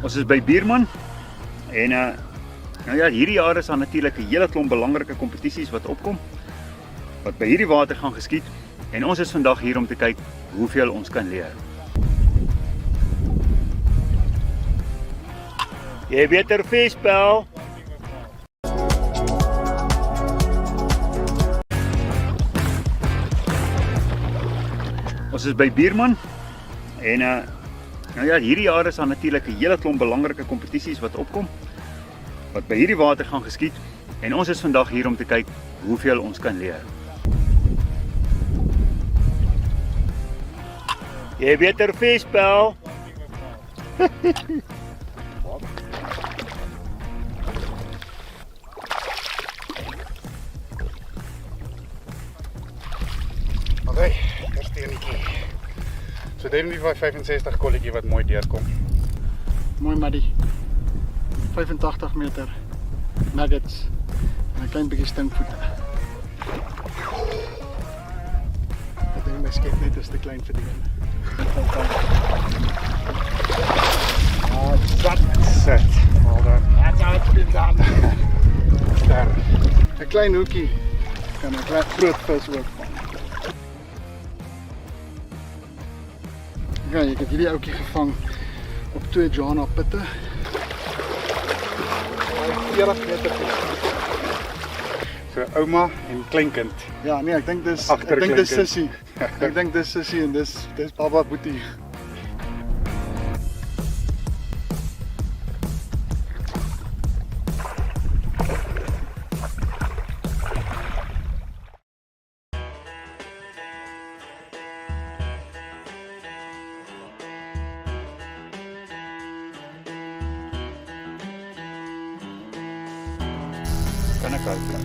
Ons is by Buurman en nou ja, hierdie jaar is daar natuurlik 'n hele klomp belangrike kompetisies wat opkom wat by hierdie water gaan geskied en ons is vandag hier om te kyk hoeveel ons kan leer. Jy beter visbel. Ons is by Buurman en nou ja, hierdie jaar is daar natuurlik 'n hele klomp belangrike kompetisies wat opkom wat by hierdie water gaan geskied en ons is vandag hier om te kyk hoeveel ons kan leer. Jy beter visbel. Oké, eerste enetjie. So dit is die 65 kolletjie wat mooi deurkom. Mooi maddie. 85 meter nuggets en 'n klein bietjie stinkvoete. Ek dink my skep net is te klein vir die een. That's it. Well done. That's how it's been done. Ster. 'n Klein hoekie kan 'n groot vis ook vang. Ja, ek het hierdie ouetjie gevang op 2 Jana pitte. 40 meter. So ouma en kleinkind. Ja, nee, ek dink dis Sissie. Ek dink dis Sissie en dis Baba Boetie. Kan ek uitklim?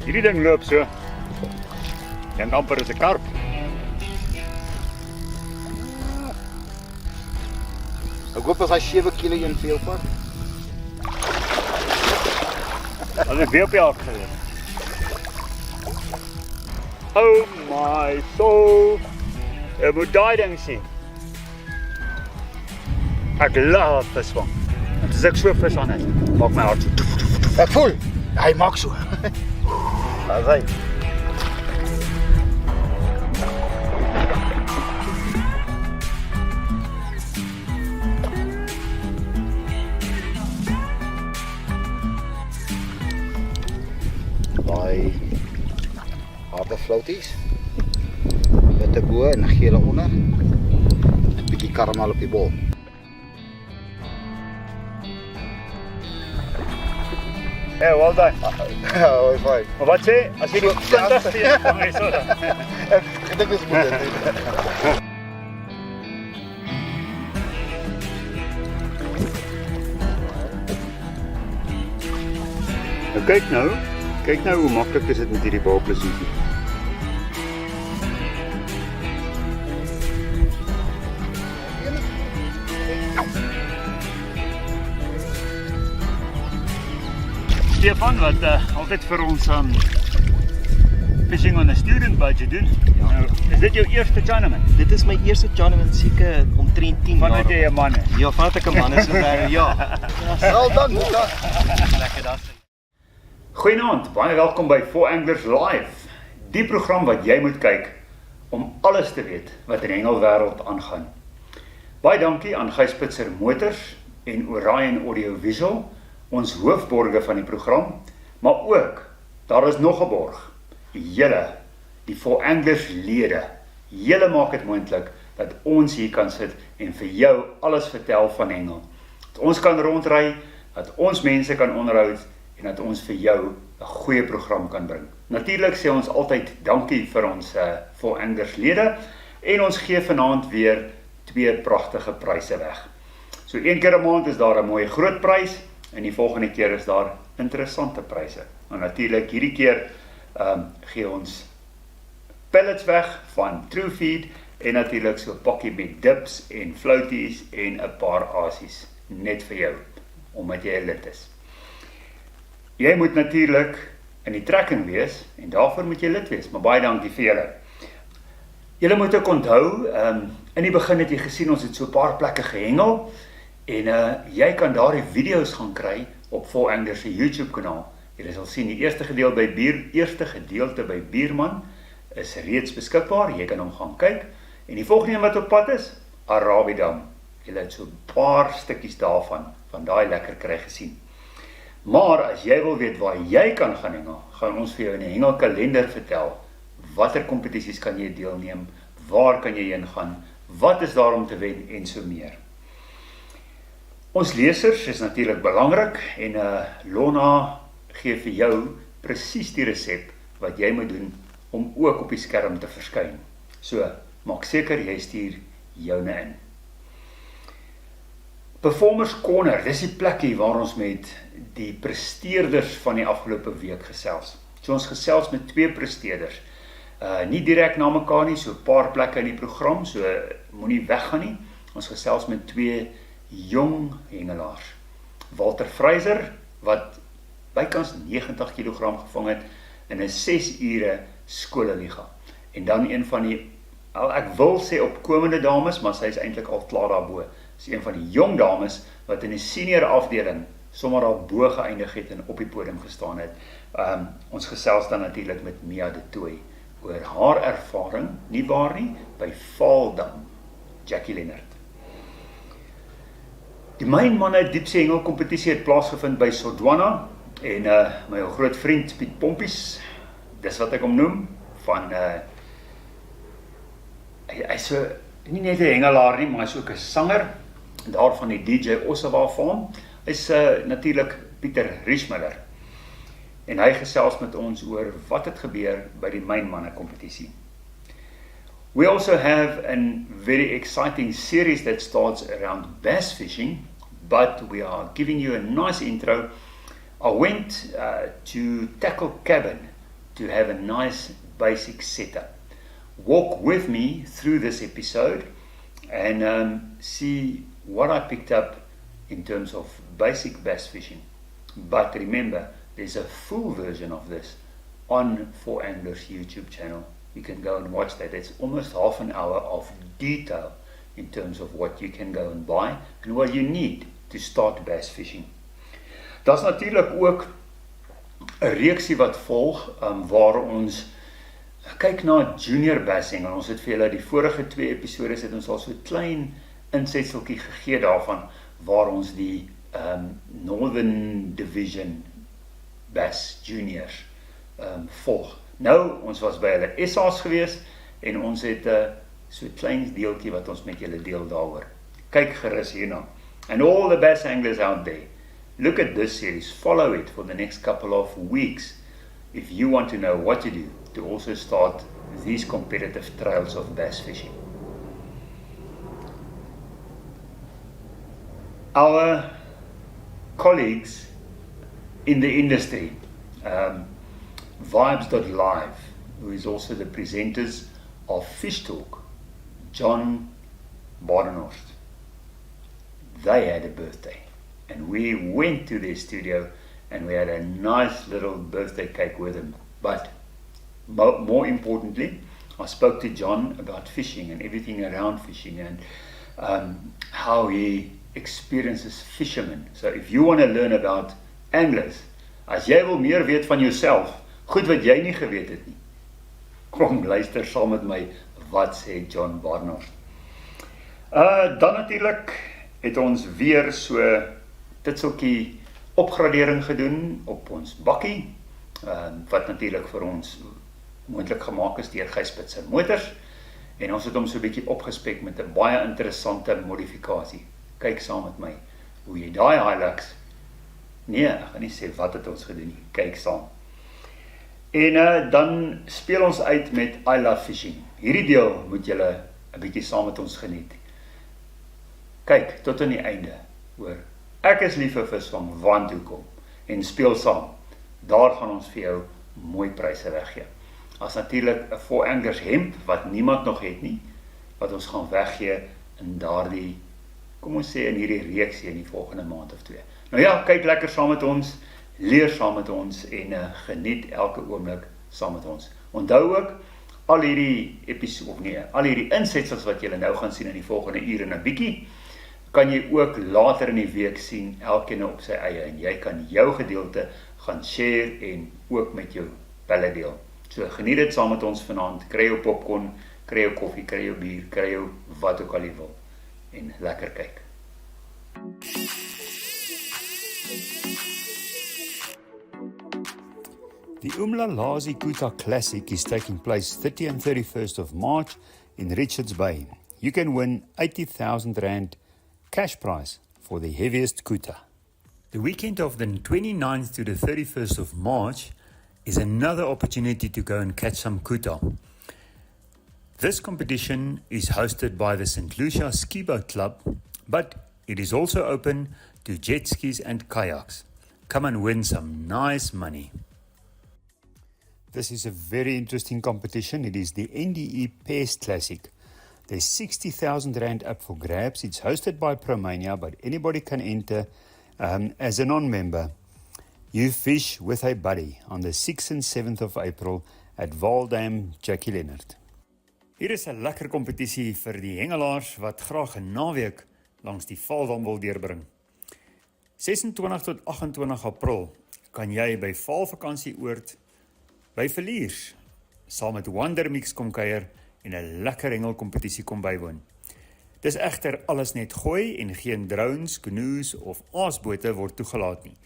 Hierdie ding loop so. Dink amper is 'n karp. Ek hoop as hy 7 kg een veel vat. As ek weer op die haak gewees. Oh my soul. Ek moet daai ding sien. Ek love visvang. En as ek so vis aan het, maak my hart so. Ek voel, hy maak so. Daar is hy. Daai harde floaties. Witte bo en gele onder. 'n Bietjie karamel op die bol. Hey, well done. Oh, fyn. Maar wat sê, as jy die 20 steek van my so dan. Ek dink dis moeilik. Nou kyk nou hoe maklik is dit met hierdie baalplesietjie. Stefan wat altyd vir ons fishing on a student budget doen. Ja. Nou, is dit jou eerste tournament? Dit is my eerste tournament seker omtrent 10 jaar. Vandat jy 'n man is? Ja, vandat ek 'n man is, ja. Wel dan, Lekker daar. Goeienaand, baie welkom by Four Anglers Live. Die program wat jy moet kyk om alles te weet wat in die hengelwêreld aangaan. Baie dankie aan Gijspitser Motors en Orion Audiovisual, ons hoofborge van die program, maar ook, daar is nog 'n borg. Julle, die Four Anglers lede, julle maak dit moontlik dat ons hier kan sit en vir jou alles vertel van hengel. Dat ons kan rondry, dat ons mense kan onderhoud en dat ons vir jou 'n goeie program kan bring. Natuurlik sê ons altyd dankie vir ons Four Anglers lede en ons gee vanaand weer 2 pragtige pryse weg. So 1 keer 'n maand is daar 'n mooi groot prys en die volgende keer is daar interessante pryse. En natuurlik hierdie keer gee ons pellets weg van True Feed en natuurlik so 'n pakkie met dips en floaties en 'n paar asies net vir jou omdat jy 'n lid is. Jy moet natuurlik in die trekking wees en daarvoor moet jy lid wees, maar baie dankie vir julle. Julle moet ook onthou, in die begin het jy gesien, ons het so 'n paar plekke gehengel, en jy kan daar die video's gaan kry op Four Anglers se YouTube kanaal. Julle sal sien, die eerste gedeelte by Bierman is reeds beskikbaar, jy kan hom gaan kyk, en die volgende een wat op pad is, Arabidam. Julle het so 'n paar stukkies daarvan, van daai lekker kry gesien. Maar as jy wil weet waar jy kan gaan hengel, gaan ons vir jou in 'n hengelkalender vertel, watter kompetisies kan jy deelneem, waar kan jy heen gaan, wat is daar om te wen en so meer. Ons lesers is natuurlik belangrik en Lona gee vir jou presies die resep wat jy moet doen om ook op die skerm te verskyn. So, maak seker jy stuur joune in. Performers Corner, dis die plekkie waar ons met die presteerders van die afgelope week gesels. So ons gesels met 2 presteerders. Nie direk na mekaar nie, so 'n paar plekke in die program, so moenie weggaan nie. Ons gesels met 2 jong hengelaars. Walter Fraser, wat bykans 90 kg gevang het in 'n 6 ure skoleliga. En dan een van die, ek wil sê opkomende dames, maar sy is eintlik al klaar daarbo. Is een van die jong dames wat in die senior afdeling sommer daarbo geëindig het en op die podium gestaan het. Ons gesels dan natuurlik met Mia de Tooy oor haar ervaring, nie waar nie, by Vaaldam, Jackie Leonard. Die mynmanne diepsee hengel kompetisie het plaasgevind by Sodwana en my groot vriend Piet Pompies, dis wat ek hom noem, van hy so nie net 'n hengelaar nie, maar hy is ook 'n sanger daarvan die DJ Ossawa farm. Hy is natuurlik Pieter Riesmiller. En hy gesels met ons oor wat het gebeur by die mynmanne kompetisie. We also have a very exciting series that starts around bass fishing, but we are giving you a nice intro. I went to Tackle Cabin to have a nice basic setup. Walk with me through this episode and see what I picked up in terms of basic bass fishing. But remember, there's a full version of this on Four Anglers YouTube channel. You can go and watch that. It's almost half an hour of detail in terms of what you can go and buy and what you need to start bass fishing. Daar's natuurlik ook 'n reeksie wat volg waar ons kyk na junior bassing en ons het vir julle die vorige 2 episodes het ons al so 'n klein insetseltjie gegee daarvan waar ons die Northern Division Bass Juniors volg. Nou, ons was by hulle SA's gewees en ons het so 'n klein deeltjie wat ons met julle deel daaroor. Kyk gerus hierna. And all the bass anglers out there, look at this series, follow it for the next couple of weeks if you want to know what to do to also start these competitive trails of bass fishing. Our colleagues in the industry, Vibes.live, who is also the presenters of Fish Talk, John Badenhorst, they had a birthday and we went to their studio and we had a nice little birthday cake with him. But more importantly, I spoke to John about fishing and everything around fishing and how he experiences fishermen. So if you want to learn about anglers, as jy wil meer weet van jouself, goed wat jy nie geweet het nie, kom luister saam met my, wat sê John Badenhorst. Dan natuurlik het ons weer so titseltjie opgradering gedoen op ons bakkie, wat natuurlik vir ons moontlik gemaak is deur Gysbitse Motors, en ons het hom so 'n bietjie opgespek met 'n baie interessante modifikasie. Kyk saam met my, hoe jy daai Hilux, nee, ek gaan nie sê wat het ons gedoen nie, kyk saam. En dan speel ons uit met I Love Fishing. Hierdie deel moet julle 'n bietjie saam met ons geniet. Kyk, tot aan die einde, hoor, ek is lief vir visvang, want toe kom, en speel saam, daar gaan ons vir jou mooi pryse weggee. As natuurlik 'n Four Anglers hemp, wat niemand nog het nie, wat ons gaan weggee in daardie, kom ons sê in hierdie reeksie in die volgende maand of 2. Nou ja, kyk lekker saam met ons, leer saam met ons en geniet elke oomblik saam met ons. Onthou ook, al hierdie episode, of nee, al hierdie insetsels wat julle nou gaan sien in die volgende uur en 'n bietjie, kan jy ook later in die week sien, elkeen op sy eie, en jy kan jou gedeelte gaan share en ook met jou pelle deel. So geniet dit saam met ons vanaand, kry jou popcorn, kry jou koffie, kry jou bier, kry jou wat ook al jy wil, en lekker kyk. The Umlalazi Kuta Classic is taking place 30 and 31st of March in Richards Bay. You can win R80,000 cash prize for the heaviest kuta. The weekend of the 29th to the 31st of March is another opportunity to go and catch some kuta. This competition is hosted by the St. Lucia Ski Boat Club, but it is also open to jet skis and kayaks. Come and win some nice money. This is a very interesting competition. It is the NDE Pairs Classic. There's 60,000 Rand up for grabs. It's hosted by Promania, but anybody can enter as a non-member. You fish with a buddy on the 6th and 7th of April at Valdam, Jackie Leonard. Hier is 'n lekker kompetisie vir die hengelaars wat graag 'n naweek langs die Valdam wil deurbring. 26 tot 28 April kan jy by Valvakantieoord by Verliers saam met Wonder Mix kom kuier en 'n lekker hengelkompetisie kom bywoon. Dis egter alles net gooi en geen drones, canoes of aasbote word toegelaat nie.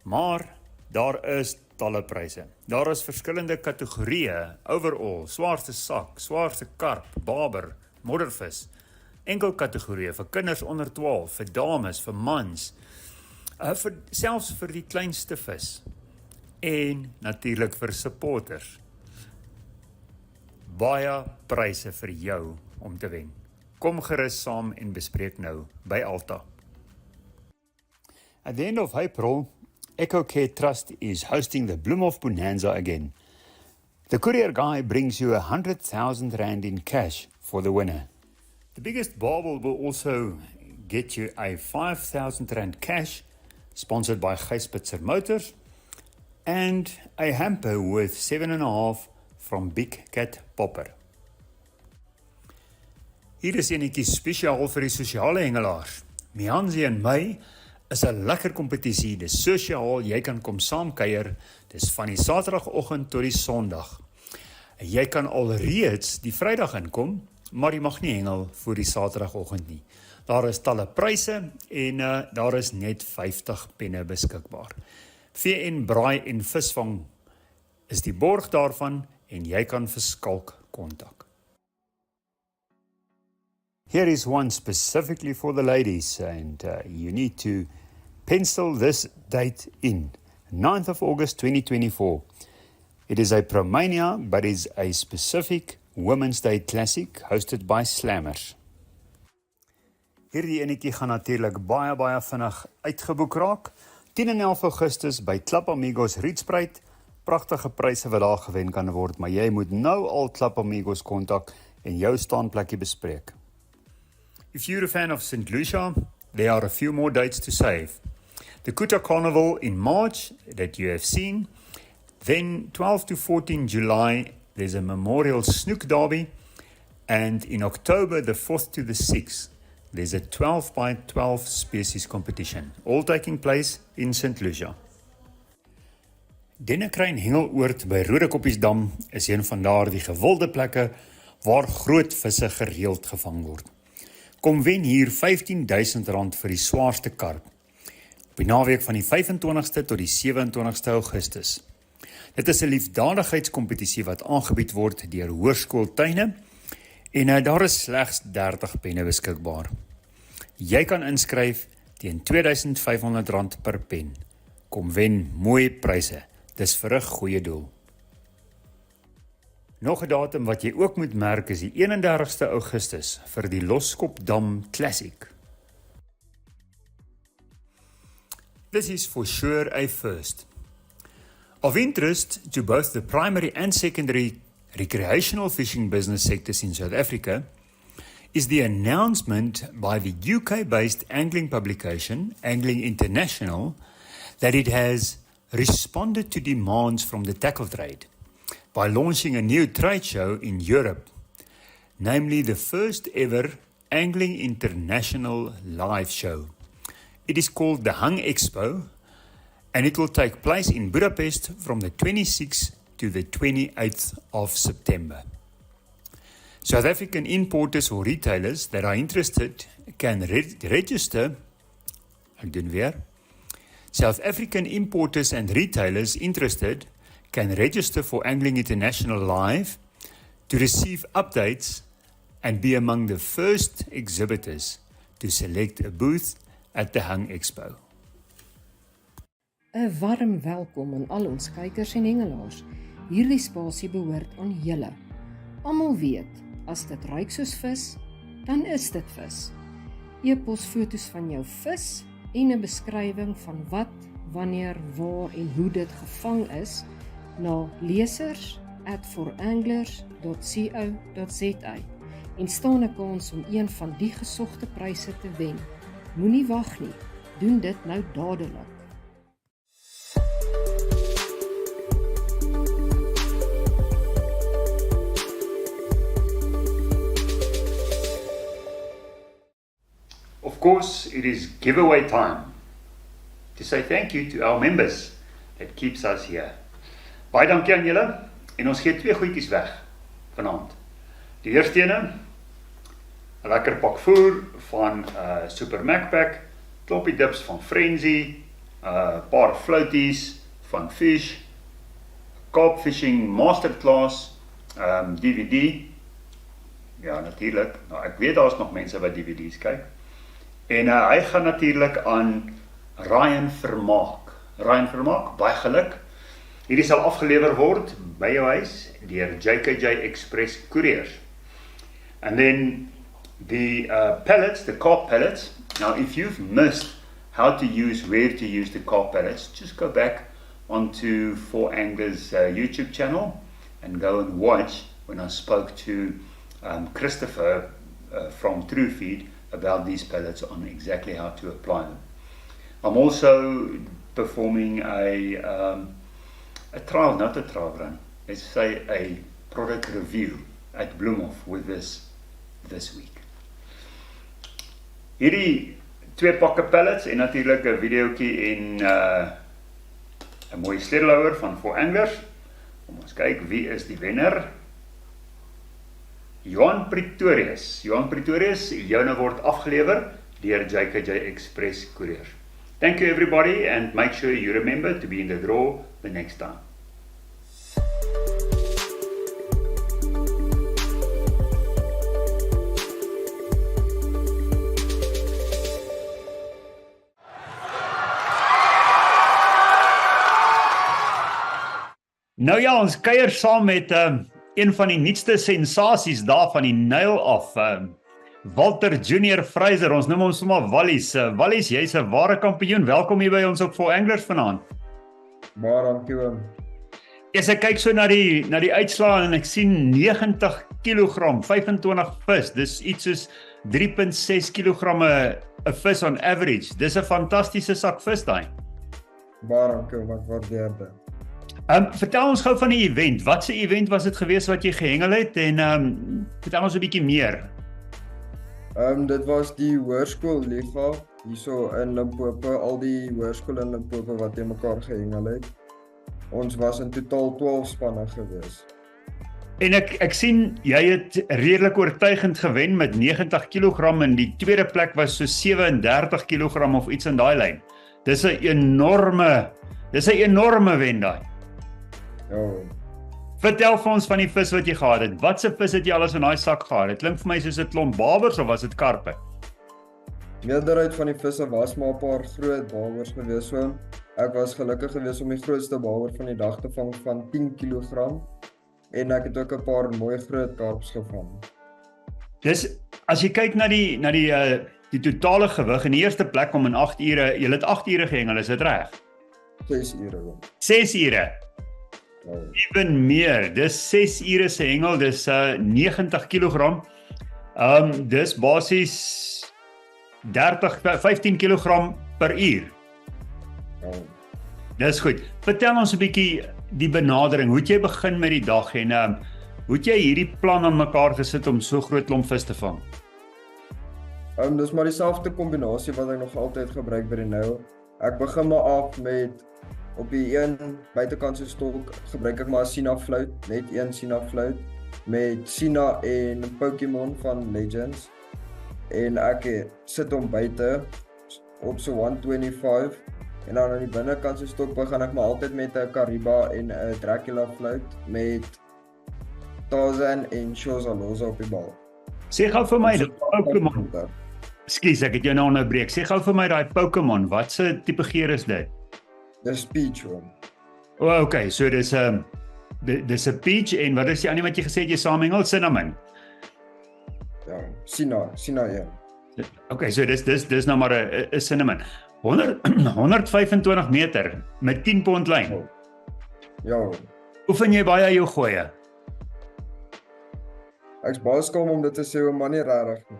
Maar daar is talle pryse. Daar is verskillende kategorieë, overall, swaarste sak, swaarste karp, baber, moddervis, enkel kategorieë vir kinders onder 12, vir dames, vir mans, selfs vir die kleinste vis en natuurlik vir supporters. Baie pryse vir jou om te wen. Kom gerus saam en bespreek nou by Alta. At the end of April, Echo Care Trust is hosting the Bloemhof Bonanza again. The courier guy brings you 100,000 Rand in cash for the winner. The biggest bauble will also get you a 5,000 Rand cash, sponsored by Gijspitzer Motors, and a hamper worth 7.5 from Big Cat Popper. Hier is enetjie spesiaal vir die sosiale hengelaars. Mianzi en my is 'n lekker kompetisie. Dis sosiaal, jy kan kom saamkuier. Dis van die Saterdagoggend tot die Sondag. Jy kan alreeds die Vrydag inkom, maar jy mag nie hengel voor die Saterdagoggend nie. Daar is talle pryse en daar is net 50 penne beskikbaar. VN braai en visvang is die borg daarvan en jy kan vir skalk kontak. Here is one specifically for the ladies, and you need to pencil this date in, 9th of August 2024. It is a Promania, but is a specific Women's Day Classic hosted by Slammers. Hierdie enetjie gaan natuurlik baie vinnig uitgeboek raak. 10 en 11 Augustus by Club Amigos Rietspruit. Pragtige pryse wat daar gewen kan word, maar jy moet nou al Club Amigos kontak en jou staanplekkie bespreek. If you're a fan of St. Lucia, there are a few more dates to save. The Kuta Carnival in March that you have seen. Then 12 to 14 July, there's a Memorial Snook Derby. And in October, the 4th to the 6th, there's a 12 by 12 species competition, all taking place in St. Lucia. Dennekruin Hengeloord by Rodekoppiesdam is een van daardie gewilde plekke waar groot visse gereeld gevang word. Kom wen hier R15,000 vir die swaarste karp, op die naweek van die 25ste tot die 27ste Augustus. Dit is 'n liefdadigheidskompetisie wat aangebied word deur Hoërskooltuine en daar is slegs 30 penne beskikbaar. Jy kan inskryf teen R2,500 per pen. Kom wen mooi pryse, dis vir 'n goeie doel. Nog 'n datum wat jy ook moet merk is die 31ste Augustus vir die Loskopdam Classic. This is for sure a first. Of interest to both the primary and secondary recreational fishing business sectors in South Africa is the announcement by the UK-based angling publication, Angling International, that it has responded to demands from the tackle trade. by launching a new trade show in Europe, namely the first ever Angling International live show. It is called the Hang Expo, and it will take place in Budapest from the 26th to the 28th of September. South African importers or retailers that are interested can register. South African importers and retailers interested can register for Angling International Live to receive updates and be among the first exhibitors to select a booth at the Hang Expo. 'n warm welkom aan al ons kykers en hengelaars. Hierdie spasie behoort aan julle. Almal weet, as dit ruik soos vis, dan is dit vis. E-pos foto's van jou vis en 'n beskrywing van wat, wanneer, waar en hoe dit gevang is na lesers@foranglers.co.za en staan 'n kans om een van die gesogte pryse te wen. Moenie wag nie, doen dit nou dadelik. Of course, it is giveaway time to say thank you to our members that keeps us here. Baie dankie aan julle en ons gee 2 goedjies weg vanaand. Die eerste ene, 'n lekker pak voer van Super Macpack, klompie dips van Frenzy, paar floaties van Fish, Carp Fishing Masterclass, DVD. Ja, natuurlik. Nou, ek weet daar's nog mense wat DVD's kyk. En hy gaan natuurlik aan Ryan Vermaak. Ryan Vermaak, baie geluk. Hierdie sal afgelewer word by jou huis deur JKJ Express Couriers. And then the pellets, the carp pellets. Now, if you've missed where to use the carp pellets, just go back onto Four Anglers YouTube channel and go and watch when I spoke to Christopher from TrueFeed about these pellets on exactly how to apply them. I'm also performing a trial, not a trial run, let's say a product review at Bloemhof with this week. Hierdie 2 pakke pellets en natuurlik 'n videoetjie en 'n mooi sleutelhouer van Four Anglers. Kom ons kyk wie is die wenner. Johan Pretorius, joune word afgelewer deur JKJ Express Couriers. Thank you everybody and make sure you remember to be in the draw the next time. Nou ja, ons kuier saam met een van die nuutste sensasies daar van die Nyl af, Walter Junior Fraser, ons noem hom sommer Wallies. Wallies, jy's 'n ware kampioen. Welkom hier by ons op Four Anglers vanaand. Baie dankie oom. Ek kyk so na die uitslae en ek sien 90 kg, 25 vis. Dis iets soos 3.6 kg 'n vis on average. Dis 'n fantastiese sak vis daai. Baie dankie oom, ek waardeer dit. Vertel ons gou van die event. Wat se event was dit gewees wat jy gehengel het en vertel ons 'n bietjie meer. Dit was die hoërskoolliga hierso in Limpopo, al die hoërskole in Limpopo wat teen mekaar gehengel het. Ons was in totaal 12 spanne gewees. En ek sien jy het redelik oortuigend gewen met 90 kg en die tweede plek was so 37 kg of iets in daai lyn. Dis 'n enorme wen daai. Ja. Vertel vir ons van die vis wat jy gehad het. Wat se vis het jy alles in daai sak gehad? Dit klink vir my soos 'n klomp babers of was dit karpe? Meerderheid van die visse was maar 'n paar groot babers gewees. So ek was gelukkig geweest om die grootste baber van die dag te vang van 10 kg en ek het ook 'n paar mooi groot karps gevang. Dis as jy kyk na die totale gewig in die eerste plek om in 8 ure, jy het 8 ure gehengel, is dit reg? 6 ure. 6 ure. Ja. Even meer, dis 6 ure se hengel, dis 90 kg. Dis basies 15 kg per uur. Ja. Dis goed. Vertel ons 'n bietjie, die benadering? Hoe het jy begin met die dag en hoe het jy hierdie plan aan mekaar gesit om so groot klomp vis te vang? Dis maar dieselfde kombinasie wat ek nog altyd gebruik by die nou. Ek begin maar af met op die een buitekantse stok gebruik ek maar 'n Sina fluit, net een Sina fluit met Sina en Pokémon van Legends. En ek sit hom buite op so 125 en dan aan die binnekantse stok begin ek maar altyd met 'n Kariba en 'n Dracula fluit met Tarzan en Shozaloza op die bal. Sê gou vir my, die Pokémon. Skus, ek het jou nou onderbreek. Sê gou vir my daai Pokémon, wat se tipe geur is dit? Dis peach hoor. Okay, so dis 'n peach en wat is die ander wat jy gesê het jy saamhengel? Cinnamon. Ja, Sina ja. Okay, so dis nou maar 'n cinnamon. 125 meter met 10 pond lyn. Ja. Oefen jy baie jou gooie? Ek's baie skaam om dit te sê, maar nie regtig nie.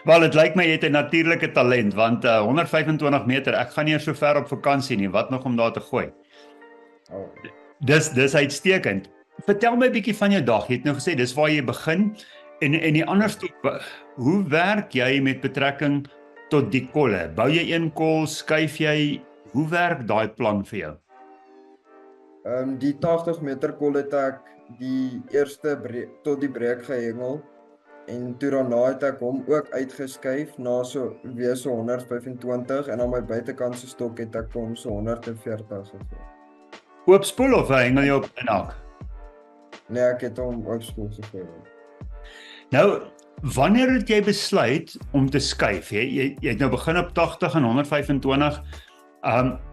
Wel, dit lyk my jy het 'n natuurlike talent want 125 meter, ek gaan nie so ver op vakansie nie, wat nog om daar te gooi. Oh. Dis uitstekend. Vertel my 'n bietjie van jou dag. Jy het nou gesê dis waar jy begin en die ander stuk, hoe werk jy met betrekking tot die kolle? Bou jy een kol, skuif jy? Hoe werk daai plan vir jou? Die 80 meter kol het ek die eerste tot die breek gehengel en toe daarna het ek hom ook uitgeskuif na so 125 en aan my buitekantse stok het ek hom so 140 gegee. Oop spoel of hengel jy op inhak? Nee, ek het hom oop spoel gegee. Nou, wanneer het jy besluit om te skuif? Jy het nou begin op 80 en 125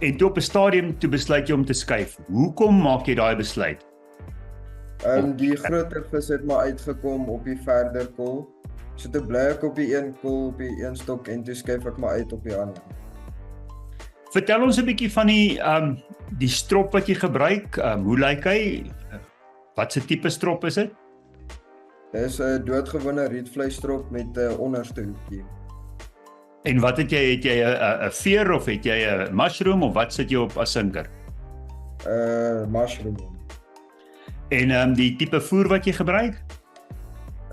en toe op 'n stadium toe besluit jy om te skuif. Hoekom maak jy daai besluit? Die groter vis het maar uitgekom op die verder kol. So toe bly ek op die een kol op die een stok en toe skuif ek maar uit op die ander. Vertel ons 'n bietjie van die strop wat jy gebruik. Hoe lyk hy? Wat se tipe strop is dit? Dis 'n doodgewone rietvleistrop met 'n onderste hoekie. En wat het jy? Het jy 'n veer of het jy 'n mushroom of wat sit jy op as sinker? Mushroom. En die tipe voer wat jy gebruik?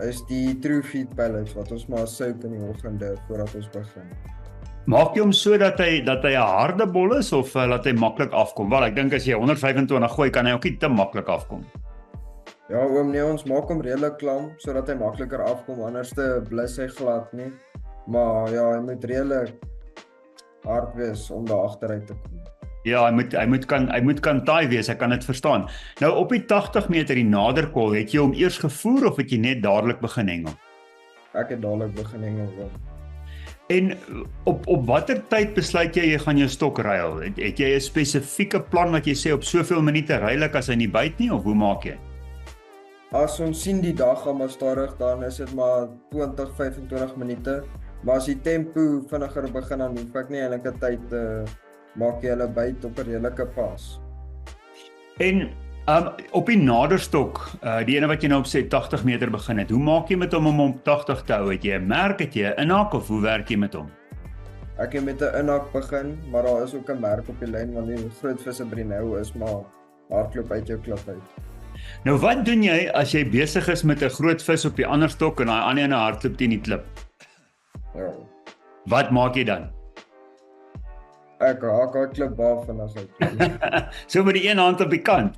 Is die True Feed pellets wat ons maar sout in die oggende voordat ons begin. Maak jy hom so dat hy 'n harde bol is of laat hy maklik afkom? Wel, ek dink as jy 125 gooi, kan hy ook nie te maklik afkom. Ja, oom, nee, ons maak hom redelik klam sodat hy makliker afkom, anders te blus hy glad nie. Maar ja, hy moet redelik hard wees om daar agteruit te kom. Ja, hy moet kan taai wees, ek kan dit verstaan. Nou op die 80 meter die naderkol, het jy hom eers gevoer of het jy net dadelik begin hengel? Ek het dadelik begin hengel. En op watter tyd besluit jy gaan jou stok ruil? Het jy 'n spesifieke plan wat jy sê op soveel minute ruil ek as hy nie byt nie of hoe maak jy? As ons sien die dag gaan maar stadig, dan is dit maar 20-25 minute. Maar as die tempo vinniger begin, dan hoef ek nie enige tyd maak jy hulle byt op 'n redelike pas. En op die naderstok, die ene wat jy nou op sê 80 meter begin het, hoe maak jy met hom om op 80 te hou? Het jy 'n merk, het jy 'n inhak of hoe werk jy met hom? Ek het met 'n inhak begin, maar daar is ook 'n merk op die lyn wanneer die groot visse by die nou is, maar hardloop uit jou klip uit. Nou wat doen jy as jy besig is met 'n groot vis op die ander stok en daai ander ene hardloop teen die klip? Ja. Wat maak jy dan? Ek haak daai klip baie vinnig uit. So met die een hand op die kant.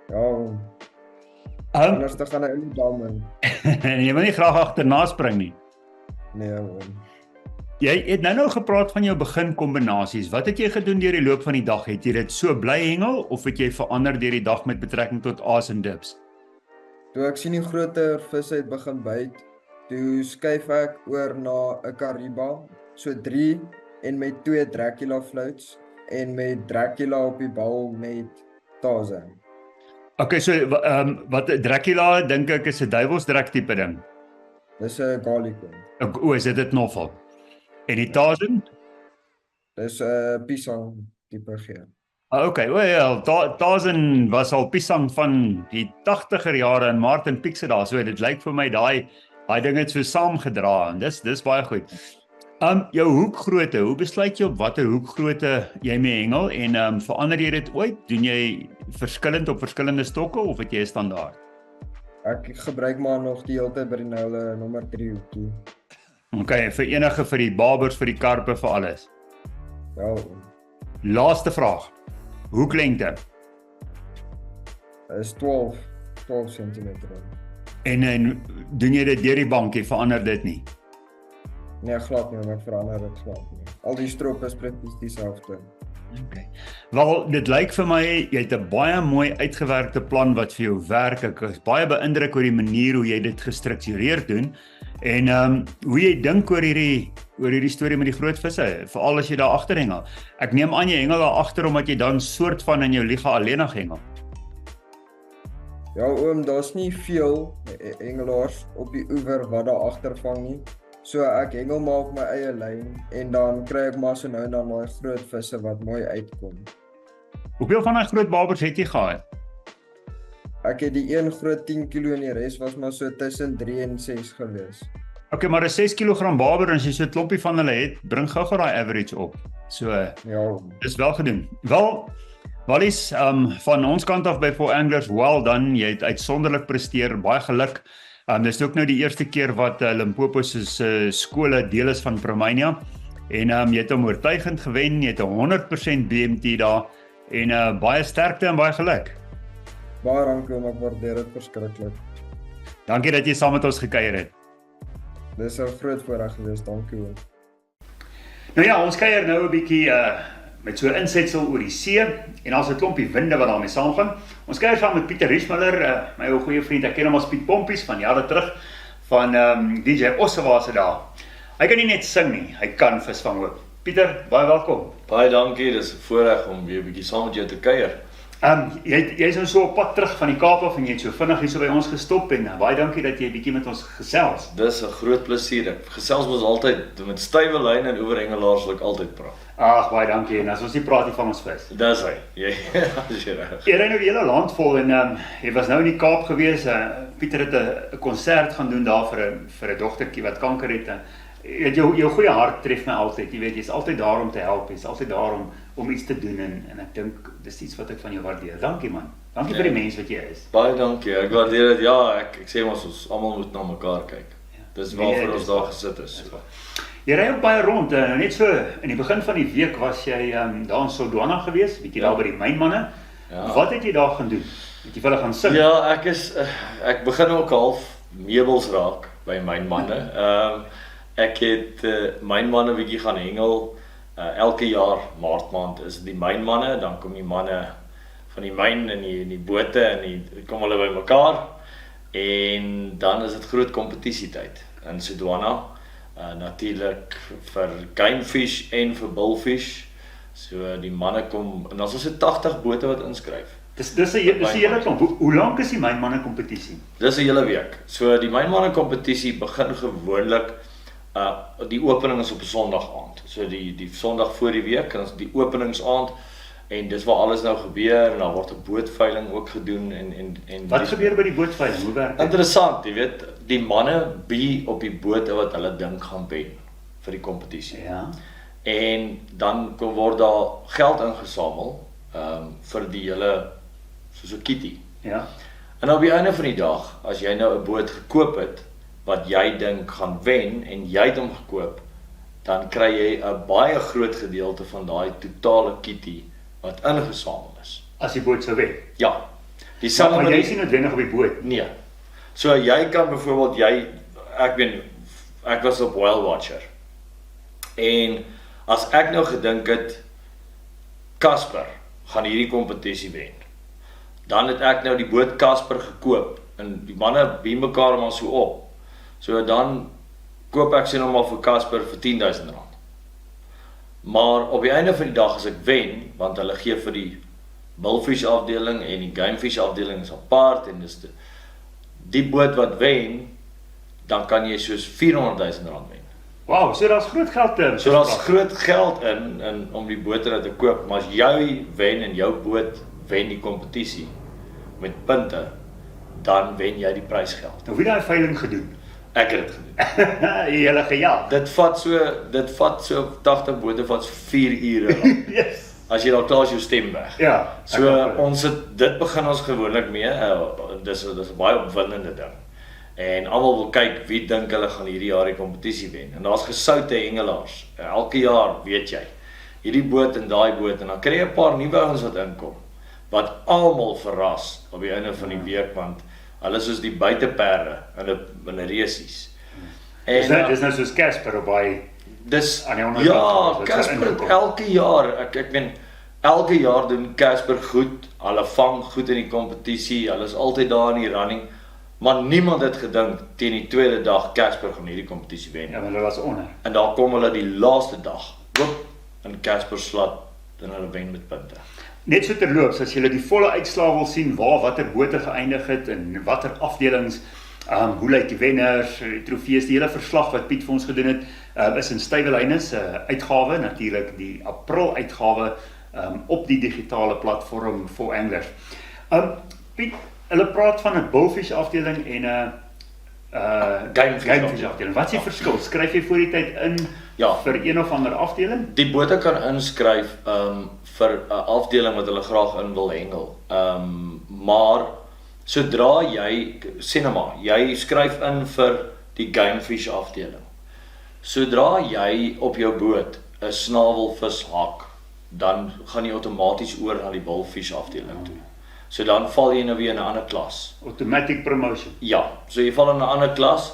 Ja. Anders dan gaan hy in die dam in. Jy wil nie graag agterna spring nie. Nee, man. Jy het nou gepraat van jou begin kombinasies. Wat het jy gedoen deur die loop van die dag? Het jy dit so bly hengel of het jy verander deur die dag met betrekking tot aas en dips? Toe ek sien die groter visse het begin byt, toe skuif ek oor na 'n Kariba, so 3 en met 2 Dracula floats en met Dracula op die bal met Tarzan. Okay, so wat Dracula dink ek is 'n duivelsdrak tipe ding. Dis 'n garlic one. O, is dit 'n knoffel? En die Tarzan? Dis 'n pisang tipe geur. Okay, well, Tarzan was al pisang van die 80er jare in Martin Pixie daar, so dit lyk vir my daai ding het so saamgedra en dis baie goed. Jou hoekgrootte, hoe besluit jy op watter hoekgrootte jy mee hengel en verander jy dit ooit? Doen jy verskillend op verskillende stokke of het jy 'n standaard? Ek gebruik maar nog die hele tyd by die noule nommer 3 hoekie. Okay, vir die babers, vir die karpe, vir alles. Ja, Laaste vraag. Hoeklengte. is 12 cm. En doen jy dit deur die bank, jy verander dit nie? Nee, glad nie, ek verander dit glad nie. Al die stroop is presies dieselfde. Okay. Wel, dit lyk vir my, jy het 'n baie mooi uitgewerkte plan wat vir jou werk. Ek is baie beïndruk oor die manier hoe jy dit gestruktureerd doen. En hoe jy dink oor hierdie storie met die groot visse, veral as jy daar agter hengel. Ek neem aan jy hengel daar agter omdat jy dan soort van in jou liga alleenig hengel. Ja oom, daar's nie veel hengelaars op die oewer wat daar agter vang nie. So ek hengel maar op my eie lyn en dan kry ek maar so nou en dan daai groot visse wat mooi uitkom. Hoeveel van daai groot babers het jy gehad? Ek het die een groot 10 kilo en die res was maar so tussen 3 en 6 gewees. Okay, maar 'n 6 kg baber en as jy so 'n klompie van hulle het, bring gou-gou daai average op. So, Ja, dis wel gedoen. Wel, Wallis, van ons kant af by For Anglers, well done, jy het uitsonderlik presteer, baie geluk. Dis ook nou die eerste keer wat Limpopo se skole deel is van Promania en jy het hom oortuigend gewen, jy het 'n 100% BMT daar en baie sterkte en baie geluk. baie dankie oom, ek waardeer dit verskriklik. Dankie dat jy saam met ons gekuier het. Dis 'n groot voorreg gewees, dankie oom. Nou ja, ons kuier nou 'n bietjie met so 'n insetsel oor die see en daar's 'n klompie winde wat daarmee saamgaan. Ons kuier saam met Pieter Riesmiller, my ou goeie vriend, ek ken hom as Piet Pompies van jare terug van DJ Ossewa se dae. Hy kan nie net sing nie, hy kan visvang ook. Pieter, baie welkom. Baie dankie, dis 'n voorreg om weer 'n bietjie saam met jou te kuier. Jy's nou so op pad terug van die Kaap af en jy het so vinnig hier so by ons gestop en baie dankie dat jy 'n bietjie met ons gesels. Dis 'n groot plesier. Ek gesels mos altyd met stywe lyne en oorhengelaars wil ek altyd praat. Ag, baie dankie en as ons nie praat nie van ons vis. Dis hy. Jy as jy reg. Jy ry nou die hele land vol en jy was nou in die Kaap gewees. Pieter het 'n konsert gaan doen daar vir 'n dogtertjie wat kanker het. Jou goeie hart tref my altyd. Jy weet, jy's altyd daar om te help. Jy's altyd daar om iets te doen en ek dink dis iets wat ek van jou waardeer. Dankie man. Dankie vir die mens wat jy is. Baie dankie. Ek waardeer dit. Ja, ek sê ons almal moet na mekaar kyk. Dis waarvoor ons daar gesit is. Jy ry ook baie rond. Net so in die begin van die week was jy daar in Sodwana gewees, bietjie daar by die mynmanne. Ja. Wat het jy daar gaan doen? Het jy vir hulle gaan sing? Ja, ek begin ook half meubels raak by mynmanne. Ek het mynmanne bietjie gaan hengel. Elke jaar Maart maand is die mynmanne, dan kom die manne van die myn in die bote en kom hulle by mekaar en dan is dit groot kompetisietyd in Sodwana. Natuurlik vir gamefish en vir bullfish. So die manne kom en ons het 80 bote wat inskryf. Dis 'n hele klomp. Hoe lank is die mynmanne kompetisie? Dis 'n hele week. So die mynmanne kompetisie begin gewoonlik die opening is op 'n Sondag aand. So die Sondag voor die week en die openingsaand en dis waar alles nou gebeur en daar word 'n bootveiling ook gedoen en Wat gebeur by die bootveiling? Hoe werk dit? Interessant, jy weet, die manne bi op die bote wat hulle dink gaan wen vir die kompetisie. Ja. En dan word daar geld ingesamel vir die hele soos 'n kitty. Ja. En op die einde van die dag, as jy nou 'n boot gekoop het wat jy dink gaan wen en jy het hom gekoop, dan kry jy 'n baie groot gedeelte van daai totale kitty wat ingesamel is. As die boot sou wen. Ja. Maar jy is nie noodwendig op die boot. Nee. So jy kan byvoorbeeld ek was op Whale Watcher. En as ek nou gedink het Casper gaan hierdie kompetisie wen. Dan het ek nou die boot Casper gekoop en die manne bie mekaar maar so op. So dan koop ek sê nou maar vir Casper vir R10,000. Maar op die einde van die dag as ek wen, want hulle gee vir die bullfish afdeling en die gamefish afdeling is apart en dis die boot wat wen, dan kan jy soos R400,000 wen. Wow, so daar's groot geld in. So daar's groot geld in om die bote te koop, maar as jy wen en jou boot wen die kompetisie met punte, dan wen jy die prysgeld. Nou wie het daai veiling gedoen? Ek het dit gedoen. Julle gejag. Dit vat so 80 bote vat so 4 ure lank. Yes. As jy dan klaar is jou stem weg. Ja. So ons het dit begin ons gewoonlik mee. Dis 'n baie opwindende ding. En almal wil kyk wie dink hulle gaan hierdie jaar die kompetisie wen. En daar's gesoute hengelaars. Elke jaar weet jy. Hierdie boot en daai boot en dan kry jy 'n paar nuwe ouens wat inkom wat almal verras op die einde van die week want hulle is soos die buiteperde in 'n resies. En Dis nou soos Casper op baie dis aan die onderkant. ja, Casper elke jaar, ek meen elke jaar doen Casper goed. Hulle vang goed in die kompetisie. Hulle is altyd daar in die running. Maar niemand het gedink teen die tweede dag Casper gaan hierdie kompetisie wen. Ja, maar hulle was onder. En daar kom hulle die laaste dag. Oop in Casper slat en hulle wen met punte. Net so terloops, as jy die volle uitslae wil sien waar watter bote geëindig het en watter afdelings, hoe lyk die wenners, die trofees, die hele verslag wat Piet vir ons gedoen het, is in Stuyvelyne se uitgawe, natuurlik die April uitgawe op die digitale platform vir anglers. Piet, hulle praat van 'n bullfish afdeling en 'n gamefish afdeling. Wat is die verskil? Skryf jy voor die tyd in vir een of ander afdeling? Die bote kan inskryf vir 'n afdeling wat hulle graag in wil hengel. Maar sodra jy sê nou maar, jy skryf in vir die gamefish afdeling. Sodra jy op jou boot 'n snavelvis hak, dan gaan jy outomaties oor na die bullfish afdeling toe. So dan val jy nou weer in 'n ander klas. Automatic promotion. Ja, so jy val in 'n ander klas.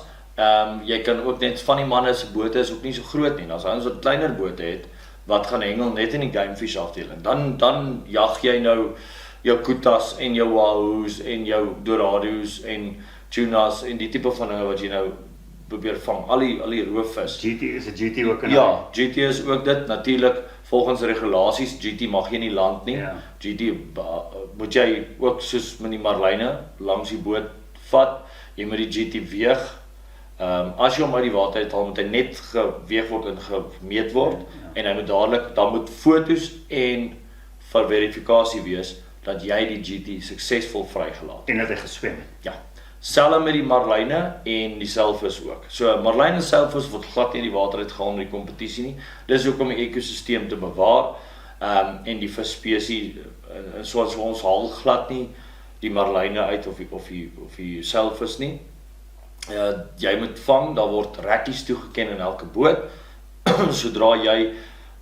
Jy kan ook net van die manne se bote is ook nie so groot nie. Daar's ouens wat kleiner bote het wat gaan hengel net in die gamefish afdeling. Dan jag jy nou jou kutas en jou wahoos en jou dorados en tunas en die tipe van dinge wat jy nou probeer vang. Al die roofvis. GT is 'n GT ook in. Ja, GT is ook dit natuurlik volgens regulasies. GT mag jy nie land nie. Ja. GT moet jy ook soos met die marline langs die boot vat. Jy moet die GT weeg. As jy hom uit die water uithaal, moet hy net geweeg word en gemeet word. En hy moet dadelik, dan moet fotos en vir verifikasie wees dat jy die GT suksesvol vrygelaat het. En dat hy geswem het. Ja. Selfs met die marline en die seilvis ook. So marline en seilvis word glad nie in die water uitgehaal in die kompetisie nie. Dis ook om die ekosisteem te bewaar. En die visspesies soos ons haal glad nie die marline uit of die seilvis nie. Jy moet vang, daar word rekkies toegeken in elke boot. Sodra jy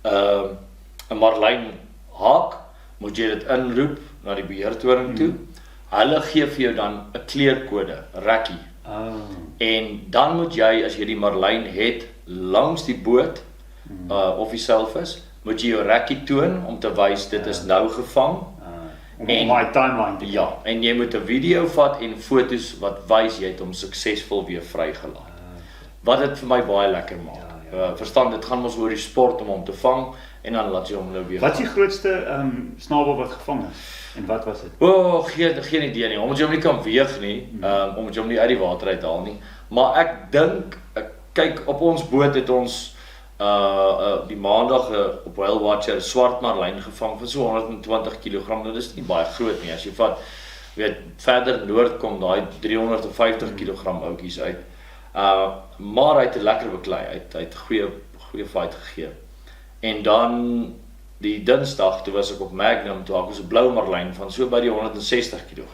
'n marlyn haak, moet jy dit inroep na die beheertoring toe. Hulle gee vir jou dan 'n kleurkode, rekkie. En dan moet jy, as jy die marlyn het langs die boot of die seilvis, moet jy jou rekkie toon om te wys dit is nou gevang. Om my timeline te ja, en jy moet 'n video vat en fotos wat wys jy het hom suksesvol weer vrygelaat. Wat dit vir my baie lekker maak. Verstaan, dit gaan mos oor die sport om hom te vang en dan laat jy hom nou weer. Wat is die grootste snabel wat gevang is? En wat was dit? Geen idee nie. Omdat jy hom nie kan weeg nie, omdat jy hom nie uit die water uithaal nie. Maar ek dink, kyk op ons boot het ons die maandag op Whale Watcher swart marlyn gevang van so 120 kg. Nou dis nie baie groot nie. As jy vat, weet, verder noord kom daai 350 kg oudjies uit. Maar hy het lekker beklei. Hy het goeie fight gegee. En dan die Dinsdag, toe was ek op Magnum, toe ek was 'n blou marlyn van so by die 160 kg.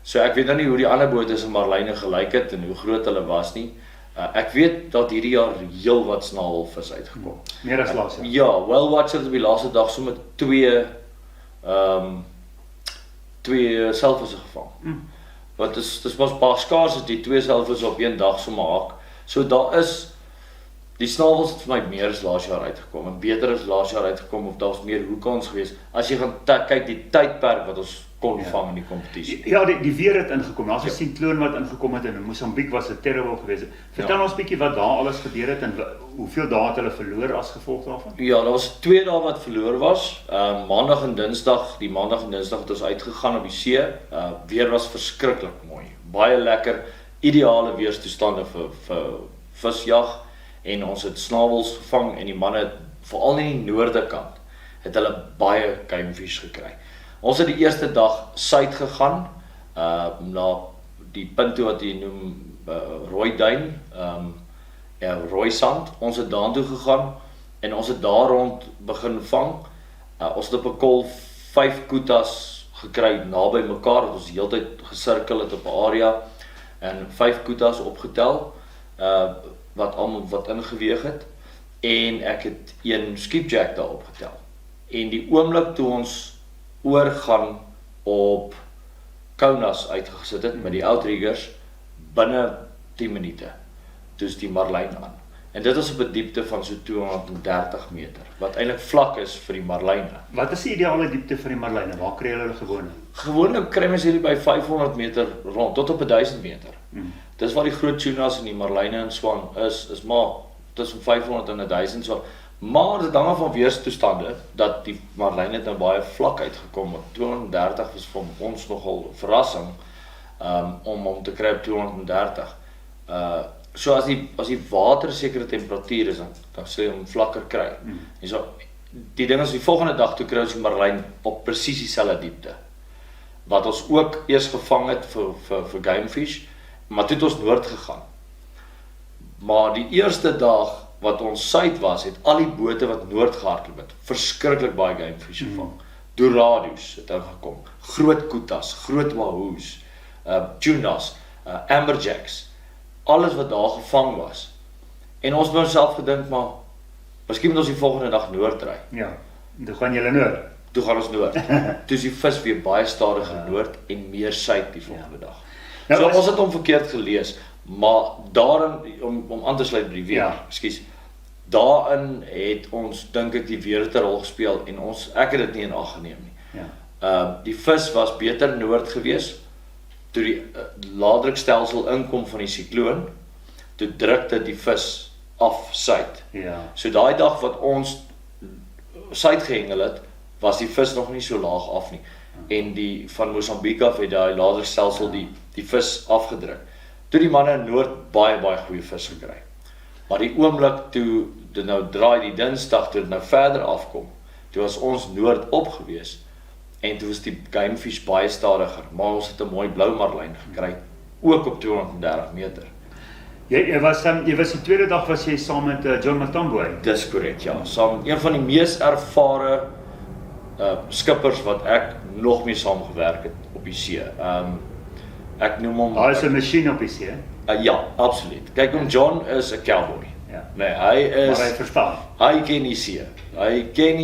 So ek weet nou nie hoe die ander bote se marlyne gelyk het en hoe groot hulle was nie. Ek weet dat hierdie jaar heel wat snavelvis uitgekom. Meer as laas jaar. Ja, Whale Watcher het op die laaste dag so met twee seilvisse gevang. Wat dis was baie skaars as die twee seilvisse op een dag so maak. So daar is die snavels het vir my meer as laas jaar uitgekom en beter as laas jaar uitgekom of daar's meer hoekans gewees. As jy gaan kyk die tydperk wat ons kon vang in die kompetisie. Ja, die weer het ingekom. Daar's 'n sinkloon wat ingekom het en in Mosambiek was dit terrible geweest. Vertel ons bietjie wat daar alles gebeur het en hoeveel dae het hulle verloor as gevolg daarvan? Ja, daar was 2 dae wat verloor was. Maandag en Dinsdag, die maandag en Dinsdag het ons uitgegaan op die see. Weer was verskriklik mooi. Baie lekker, ideale weerstoestande vir visjag en ons het snavels gevang en die manne veral in die noorde kant het hulle baie gamefish gekry. Ons het die eerste dag suid gegaan, na die punt toe wat jy noem rooi duin, rooi sand. Ons het daartoe gegaan en ons het daar rond begin vang. Ons het op 'n kol 5 kutas gekry naby mekaar, ons die hele tyd gesirkel het op 'n area en 5 kutas opgetel wat ingeweeg het en ek het een skipjack daar opgetel. En die oomblik toe ons oorgaan op Kaunas uitgesit het met die outriggers binne 10 minute, toe is die marlyn aan. En dit is op 'n diepte van so 230 meter, wat eintlik vlak is vir die marlyne. Wat is die ideale diepte vir die marlyne? Waar kry hulle gewoonlik? Gewoonlik kry mens hierdie by 500 meter rond, tot op 1000 meter. Dis waar die groot tunas en die marlyne in swang is maar tussen 500 en 1000 so. Maar dit hang af van weerstoestande, dat die marlyne het nou baie vlak uitgekom. 230 was vir ons nogal 'n verrassing, om te kry op 230. So as die water sekere temperatuur is, dan sê jy hom vlakker kry. En so, die ding is, die volgende dag toe kry ons die marlyn op presies dieselfde diepte. Wat ons ook eers gevang het vir gamefish, maar toe het ons noord gegaan. Maar die eerste dag wat ons suid was, het al die bote wat noord gehardloop het, verskriklik baie gamefish gevang. Dorados het ingekom, groot kutas, groot wahoos, tunas, amberjacks, alles wat daar gevang was. En ons het by onsself gedink, maar miskien moet ons die volgende dag noord ry. Ja, toe gaan julle noord. Toe gaan ons noord. Toe is die vis weer baie stadiger noord en meer suid die volgende dag. Nou, so ons het hom verkeerd gelees, maar daarin, om aan te sluit by die weer, ekskuus, daarin het ons, dink ek, die weer het 'n rol gespeel en ek het dit nie in ag geneem nie. Die vis was beter noord gewees, toe die laadrukstelsel inkom van die sikloon, toe drukte die vis af suid. So daai dag wat ons suid gehengel het, was die vis nog nie so laag af nie. En die van Mosambik af het daai laadrukstelsel die vis afgedruk. Toe die manne in noord baie goeie vis gekry. Maar die oomblik toe dit nou draai die Dinsdag, toe dit nou verder afkom, toe was ons noord op gewees en toe was die gamefish baie stadiger, maar ons het 'n mooi blou marlyn gekry, ook op 230 meter. Jy was die tweede dag was jy saam met John Matambo. Dis korrek, ja. Saam een van die mees ervare skippers wat ek nog mee saam gewerk het op die see. Ek noem hom. Hy is 'n masjien op die see. Ja, absoluut. Kyk, John is 'n cowboy. Nee, hy is. Maar hy verstaan. Hy ken die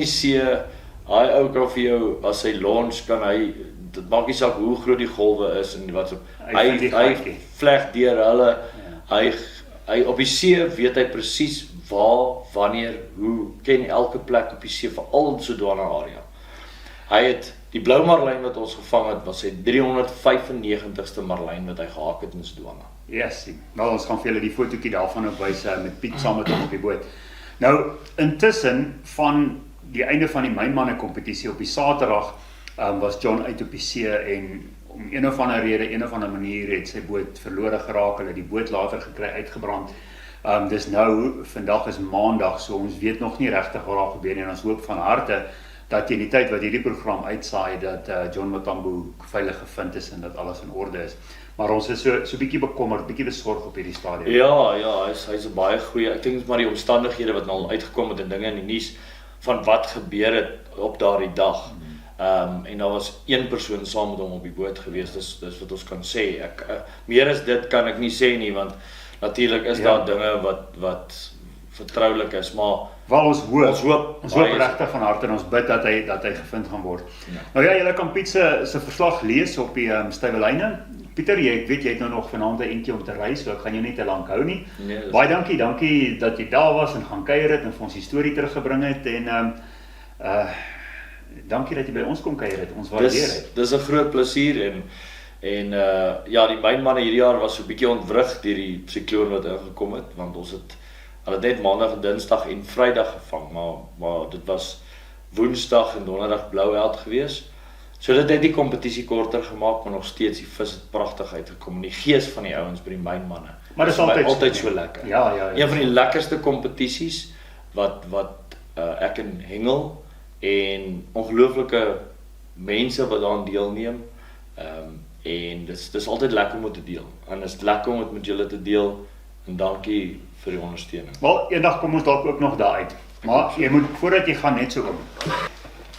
see. Hy ou kan vir jou as hy launch kan hy, dit maak nie saak hoe groot die golwe is en wat so. Hy vleg deur hulle. Hy op die see weet hy presies waar, wanneer, hoe, ken elke plek op die see, veral in Sodwana area. Hy het die blou marlyn wat ons gevang het, was sy 395ste marlyn wat hy gehaak het in Sodwana. Yes, nou ons gaan vir julle die fotootjie daarvan opwys met Piet saam met hom op die boot. Nou, intussen van die einde van die mynmanne kompetisie op die Saterdag was John uit op die see en om een of ander rede, een of ander manier het sy boot verlore geraak, hulle die boot later gekry uitgebrand. Dis nou, vandag is Maandag, so ons weet nog nie regtig wat daar gebeur nie en ons hoop van harte dat teen die tyd wat hierdie program uitsaai, dat John Matambo veilig gevind is en dat alles in orde is. Maar ons is so bietjie bekommerd, bietjie besorg op hierdie stadium. Ja, hy's 'n baie goeie, ek dink dit is maar die omstandighede wat nou al uitgekom het en dinge in die nuus van wat gebeur het op daardie dag. En daar was een persoon saam met hom op die boot gewees, dis wat ons kan sê. Meer as dit kan ek nie sê nie, want natuurlik is daar dinge wat vertroulik is, maar ons hoop regtig van harte en ons bid dat hy gevind gaan word. Nou ja, julle kan Piet se verslag lees op die Stuyvelyne. Pieter, ek weet jy het nou nog vanaand 'n entjie om te ry, so ek gaan jou nie te lank hou nie. Baie dankie dat jy daar was en gaan kuier het en vir ons die storie teruggebring het en dankie dat jy by ons kom kuier het. Ons waardeer dit. Dis 'n groot plesier en ja, die mynmanne hierdie jaar was so 'n bietjie ontwrig deur die sikloon wat ingekom het, want hulle het net Maandag en Dinsdag en Vrydag gevang, maar dit was Woensdag en Donderdag Blouheld gewees. So dit het die kompetisie korter gemaak, maar nog steeds die vis het pragtig uitgekom en die gees van die ouens by die mynmanne. Maar dit is altyd so lekker. Ja. Een van die lekkerste kompetisies wat ek in hengel en ongelooflike mense wat daaraan deelneem. En dis altyd lekker om dit te deel. En dit is lekker om dit met julle te deel. En dankie vir die ondersteuning. Wel, eendag kom ons dalk ook nog daar uit. Maar jy moet voordat jy gaan net so kom.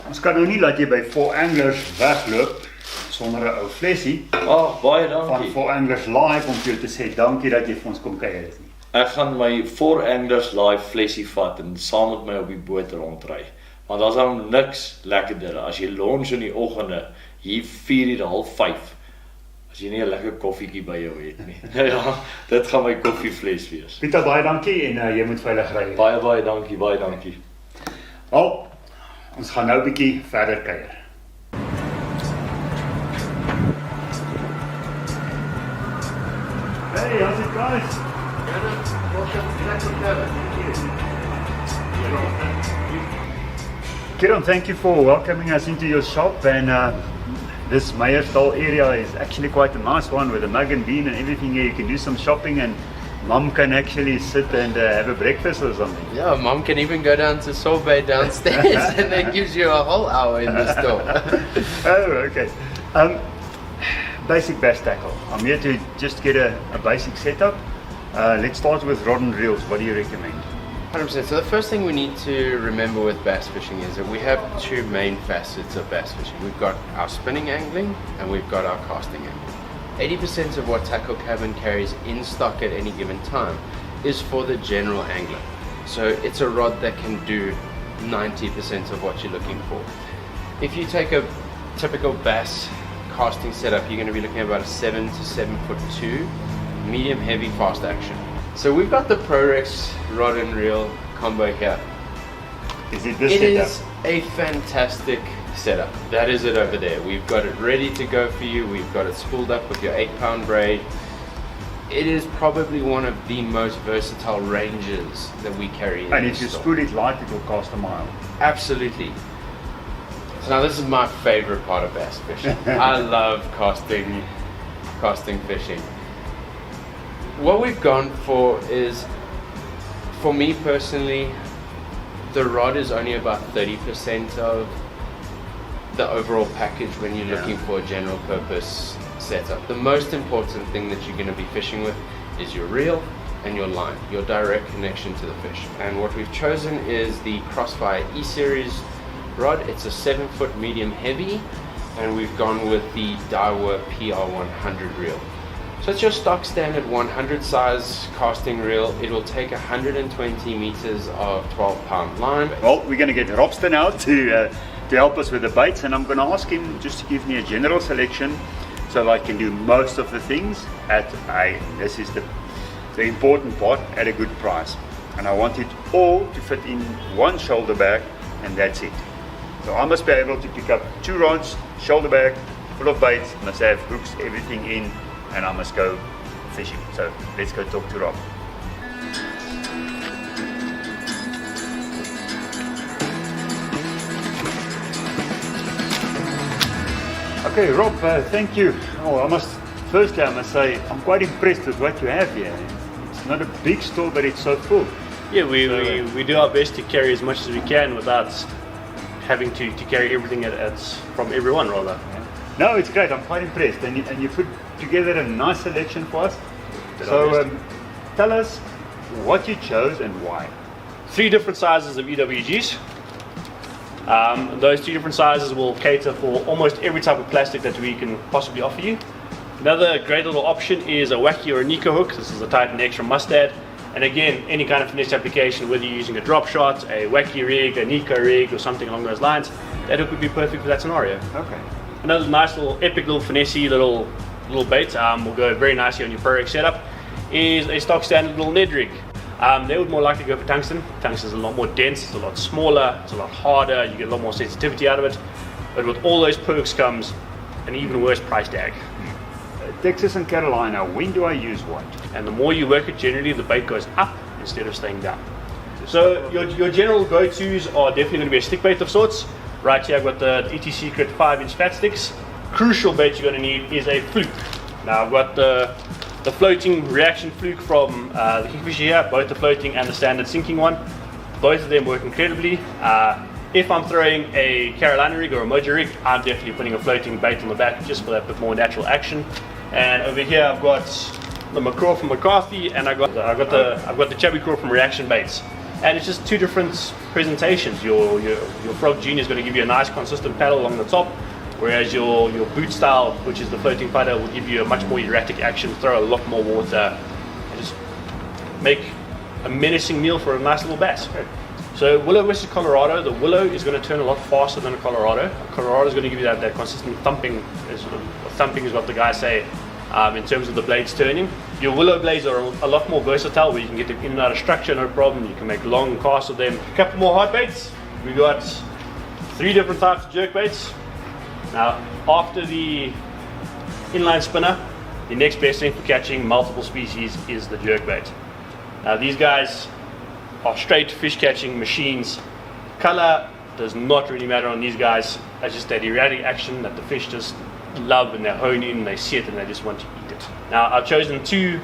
Ons kan nou nie laat jy by Four Anglers wegloop sonder 'n ou flesie Baie van dankie. Four Anglers Live om vir jou te sê dankie dat jy vir ons kom kuier is nie. Ek gaan my Four Anglers Live flessie vat en saam met my op die boot rondry. Want daar's dan niks lekkerder as jy lunch in die oggende hier 4:30, 5:30. As jy nie 'n lekker koffietjie by jou het nie. Ja, dit gaan my koffievles wees. Pieter, baie dankie en jy moet veilig ry. Baie dankie, baie dankie. Wel, ons gaan nou 'n bietjie verder kuier. Hey, how's it guys? Kieran, thank you for welcoming us into your shop, and this Meyersdal area is actually quite a nice one with a mug and bean and everything here. You can do some shopping and Mum can actually sit and have a breakfast or something. Yeah, Mum can even go down to Sorbet downstairs and that gives you a whole hour in the store. Oh, okay. Basic bass tackle. I'm here to just get a basic setup. Let's start with rod and reels. What do you recommend? 100%. So the first thing we need to remember with bass fishing is that we have two main facets of bass fishing. We've got our spinning angling and we've got our casting angling. 80% of what Tackle Cabin carries in stock at any given time is for the general angler. So it's a rod that can do 90% of what you're looking for. If you take a typical bass casting setup, you're going to be looking at about a 7 to 7'2", medium heavy fast action. So we've got the ProRex rod and reel combo here. Is it this It setup? is a fantastic setup. That is it over there. We've got it ready to go for you. We've got it spooled up with your 8-pound braid. It is probably one of the most versatile ranges that we carry in And if you store. spool it light, it will cast a mile. Absolutely. So now this is my favorite part of bass fishing. I love casting fishing. What we've gone for is, for me personally, the rod is only about 30% of the overall package when you're looking for a general purpose setup. The most important thing that you're going to be fishing with is your reel and your line, your direct connection to the fish. And what we've chosen is the Crossfire E-Series rod. It's a 7-foot medium heavy, and we've gone with the Daiwa PR100 reel. So it's your stock standard 100 size casting reel. It will take 120 meters of 12-pound line. Well, we're going to get Robster now to help us with the baits, and I'm going to ask him just to give me a general selection so that I can do most of the things this is the important part, at a good price. And I want it all to fit in one shoulder bag, and that's it. So I must be able to pick up 2 rods, shoulder bag, full of baits, must have hooks, everything in, and I must go fishing. So let's go talk to Rob. Okay, Rob, thank you. I must say I'm quite impressed with what you have here. It's not a big store, but it's so full. Yeah, we do our best to carry as much as we can without having to carry everything from everyone, rather. No, it's great. I'm quite impressed, and you put together a nice selection for us. So tell us what you chose and why. 3 different sizes of EWGs. Those 3 different sizes will cater for almost every type of plastic that we can possibly offer you. Another great little option is a wacky or a Nico hook. This is a Titan X from Mustad. And again, any kind of finesse application, whether you're using a drop shot, a wacky rig, a Nico rig, or something along those lines, that hook would be perfect for that scenario. Okay. Another nice little epic little finessey little bait will go very nicely on your ProRex setup is a stock standard little Ned rig. They would more likely go for tungsten. Tungsten is a lot more dense, it's a lot smaller, it's a lot harder, you get a lot more sensitivity out of it. But with all those perks comes an even worse price tag. Texas and Carolina, when do I use what? And the more you work it, generally the bait goes up instead of staying down. So your general go-tos are definitely going to be a stick bait of sorts. Right here I've got the ET Secret 5-inch fat sticks. Crucial bait you're going to need is a fluke. Now I've got the floating reaction fluke from the Kingfisher here, both the floating and the standard sinking one. Both of them work incredibly. If I'm throwing a Carolina rig or a Mojo rig, I'm definitely putting a floating bait on the back just for that bit more natural action. And over here I've got the McCraw from McCarthy, and I've got the Chubby Craw from Reaction Baits. And it's just two different presentations. Your Frog Junior is going to give you a nice consistent paddle along the top, whereas your boot style, which is the floating putter, will give you a much more erratic action, throw a lot more water, and just make a menacing meal for a nice little bass. So Willow versus Colorado, the Willow is going to turn a lot faster than a Colorado. Colorado is going to give you that consistent thumping. Thumping is what the guys say in terms of the blades turning. Your Willow blades are a lot more versatile, where you can get them in and out of structure, no problem. You can make long casts with them. A couple more hard baits. We got 3 different types of jerk baits. Now, after the inline spinner, the next best thing for catching multiple species is the jerk bait. Now, these guys are straight fish catching machines. Color does not really matter on these guys. It's just that erratic action that the fish just love, and they hone in, they see it, and they just want to eat it. Now, I've chosen 2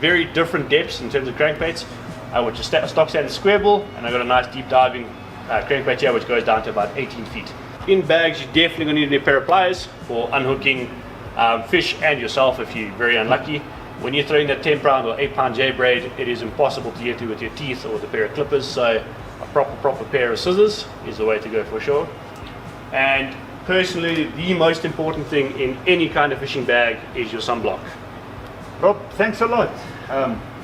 very different depths in terms of crankbaits. I went to stock standard square ball, and I got a nice deep diving crankbait here, which goes down to about 18 feet. In bags, you're definitely going to need a pair of pliers for unhooking fish and yourself if you're very unlucky. When you're throwing that 10 pound or 8 pound J braid, it is impossible to get to with your teeth or with a pair of clippers, so a proper pair of scissors is the way to go for sure. And personally, the most important thing in any kind of fishing bag is your sunblock. Rob, thanks a lot.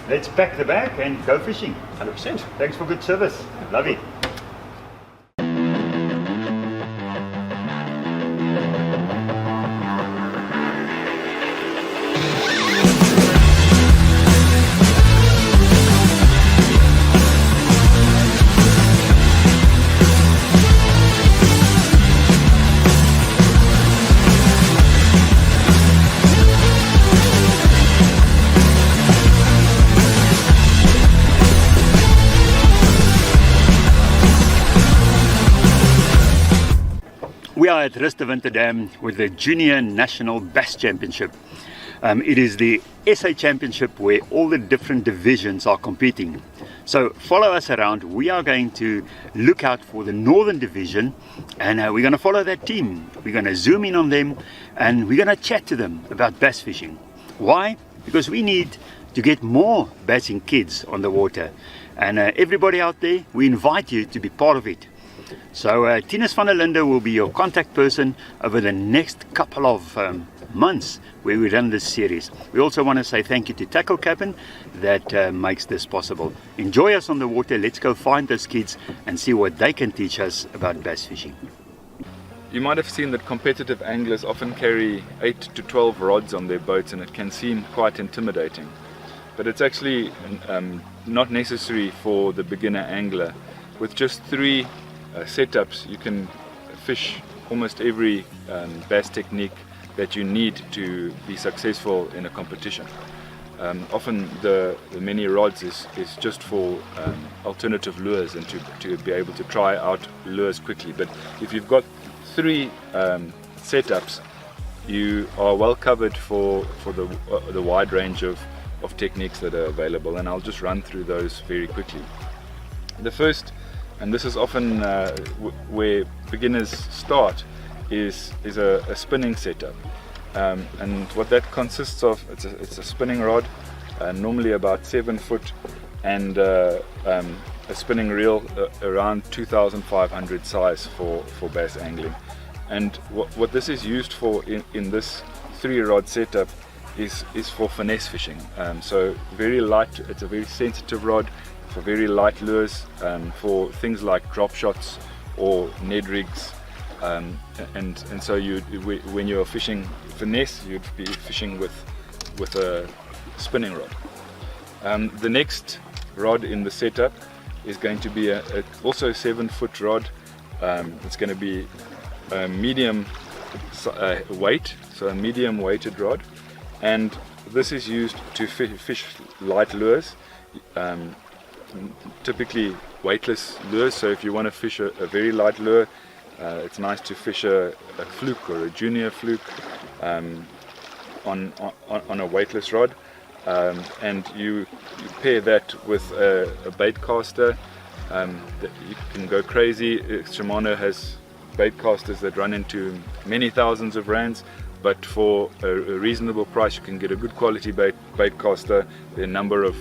Let's pack the bag and go fishing. 100%. Thanks for good service. Love it. We are at Rustenwinter Dam with the Junior National Bass Championship. It is the SA Championship where all the different divisions are competing. So follow us around. We are going to look out for the Northern Division, and we're going to follow that team. We're going to zoom in on them, and we're going to chat to them about bass fishing. Why? Because we need to get more bassing kids on the water. And everybody out there, we invite you to be part of it. So Tinus van der Linde will be your contact person over the next couple of months where we run this series. We also want to say thank you to Tackle Cabin that makes this possible. Enjoy us on the water. Let's go find those kids and see what they can teach us about bass fishing. You might have seen that competitive anglers often carry 8 to 12 rods on their boats, and it can seem quite intimidating. But it's actually not necessary for the beginner angler. With just 3 setups, you can fish almost every bass technique that you need to be successful in a competition. Often the many rods is just for alternative lures and to be able to try out lures quickly. But if you've got 3 setups, you are well covered for the wide range of techniques that are available, and I'll just run through those very quickly. The first, and this is often where beginners start, is a spinning setup, and what that consists of, it's a spinning rod, normally about 7 foot, and a spinning reel around 2,500 size for bass angling. And what this is used for in this 3-rod setup is for finesse fishing. So very light, it's a very sensitive rod for very light lures, for things like drop shots or Ned rigs, and so when you're fishing finesse, you'd be fishing with a spinning rod. The next rod in the setup is going to be also 7-foot rod. It's going to be a medium weight, so a medium weighted rod, and this is used to fish light lures. Typically weightless lures, so if you want to fish a very light lure, it's nice to fish a fluke or a junior fluke on a weightless rod, and you pair that with a bait caster You can go crazy. Shimano has bait casters that run into many thousands of rands, but for a reasonable price you can get a good quality bait caster. There are a number of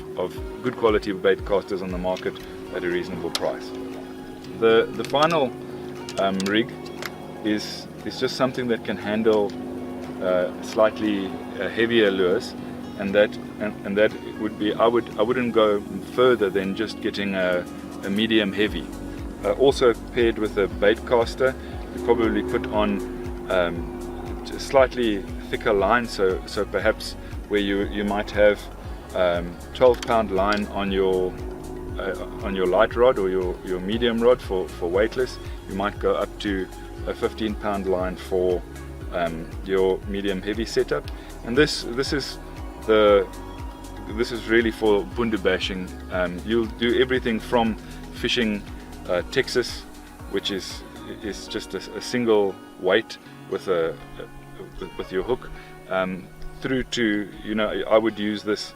good quality bait casters on the market at a reasonable price. The final rig is just something that can handle slightly heavier lures, and that would be I wouldn't go further than just getting a medium heavy. Also paired with a bait caster, you probably put on slightly thicker line, so perhaps where you might have 12-pound line on your light rod or your medium rod for weightless, you might go up to a 15-pound line for your medium heavy setup. And this is really for bundu bashing. You'll do everything from fishing Texas, which is just a single weight with your hook, through to, I would use this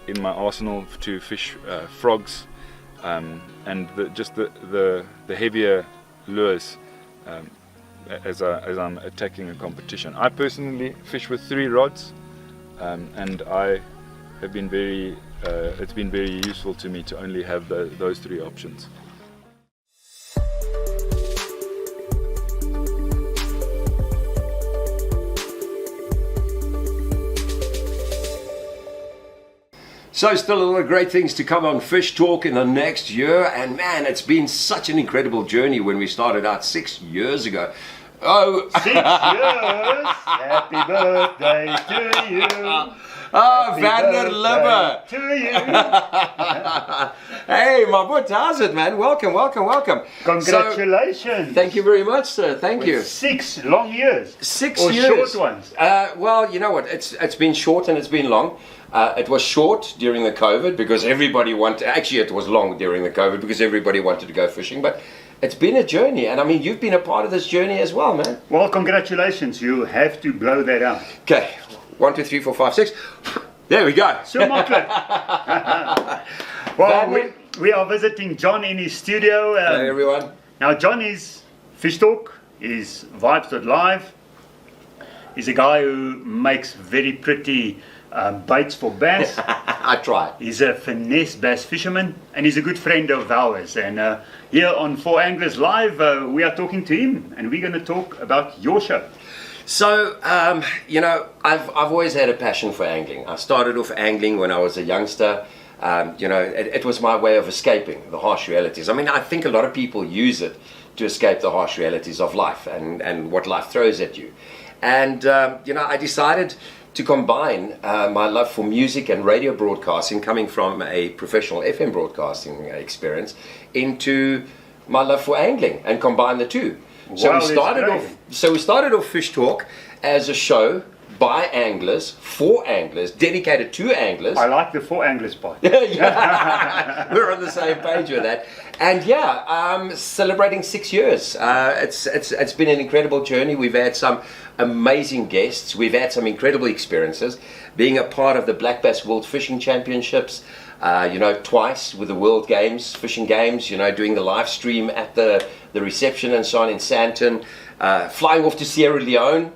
in my arsenal to fish frogs, and the heavier lures as I'm attacking a competition. I personally fish with 3 rods, and I have been it's been very useful to me to only have those 3 options. So still a lot of great things to come on Fish Talk in the next year, and man, it's been such an incredible journey when we started out 6 years ago. Oh, 6 years! Happy birthday to you! Oh, Vander Libbe! To you! Hey, my boy, how's it, man? Welcome. Congratulations! So, thank you very much, sir. Thank you. 6 long years. 6 or years. Short ones. Well, you know what? It's been short and it's been long. It was short during the COVID because everybody wanted. Actually, it was long during the COVID because everybody wanted to go fishing. But it's been a journey, and I mean, you've been a part of this journey as well, man. Well, congratulations! You have to blow that out. Okay, 1, 2, 3, 4, 5, 6. There we go. So makkelijk. Well, we are visiting John in his studio. Hello, everyone. Now, John is Fish Talk, is Vibes.live. He's a guy who makes very pretty baits for bass. I try. He's a finesse bass fisherman, and he's a good friend of ours. And here on 4 Anglers Live, we are talking to him, and we're going to talk about your show. So, I've always had a passion for angling. I started off angling when I was a youngster. It was my way of escaping the harsh realities. I mean, I think a lot of people use it to escape the harsh realities of life and what life throws at you. And, I decided to combine my love for music and radio broadcasting, coming from a professional FM broadcasting experience, into my love for angling and combine the two. So Wow, we started off Fish Talk as a show by anglers, for anglers, dedicated to anglers. I like the 4 Anglers part. We're on the same page with that. And celebrating 6 years. It's been an incredible journey. We've had some amazing guests. We've had some incredible experiences. Being a part of the Black Bass World Fishing Championships, twice with the World Games, Fishing Games, doing the live stream at the reception and so on in Sandton, flying off to Sierra Leone,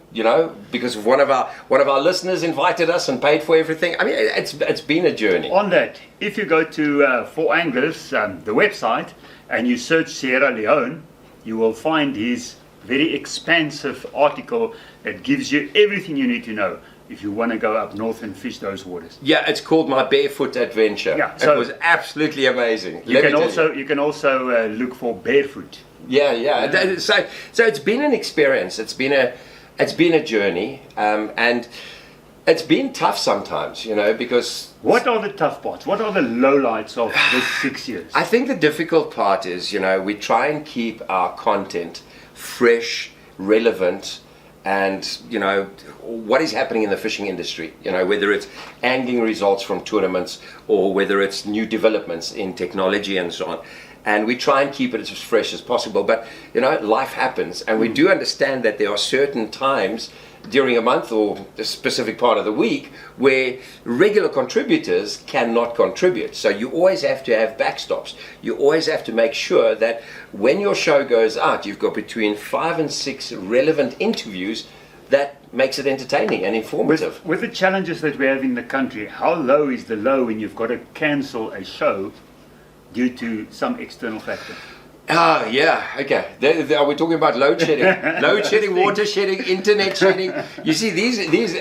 because one of our listeners invited us and paid for everything. I mean, it's been a journey. On that, if you go to 4 Anglers, the website, and you search Sierra Leone, you will find his very expansive article that gives you everything you need to know if you want to go up north and fish those waters. Yeah, it's called My Barefoot Adventure. Yeah, so it was absolutely amazing. You can also look for barefoot. Yeah. So it's been an experience. It's been a journey, and it's been tough sometimes, because. What are the tough parts? What are the lowlights of this 6 years? I think the difficult part is, we try and keep our content fresh, relevant, and what is happening in the fishing industry, whether it's angling results from tournaments or whether it's new developments in technology and so on. And we try and keep it as fresh as possible, but life happens, and we do understand that there are certain times during a month or a specific part of the week where regular contributors cannot contribute. So you always have to have backstops. You always have to make sure that when your show goes out, you've got between 5 and 6 relevant interviews that makes it entertaining and informative. With the challenges that we have in the country, how low is the low when you've got to cancel a show due to some external factor? Ah, yeah, okay. Are we talking about load shedding? Load shedding, water shedding, internet shedding. You see, these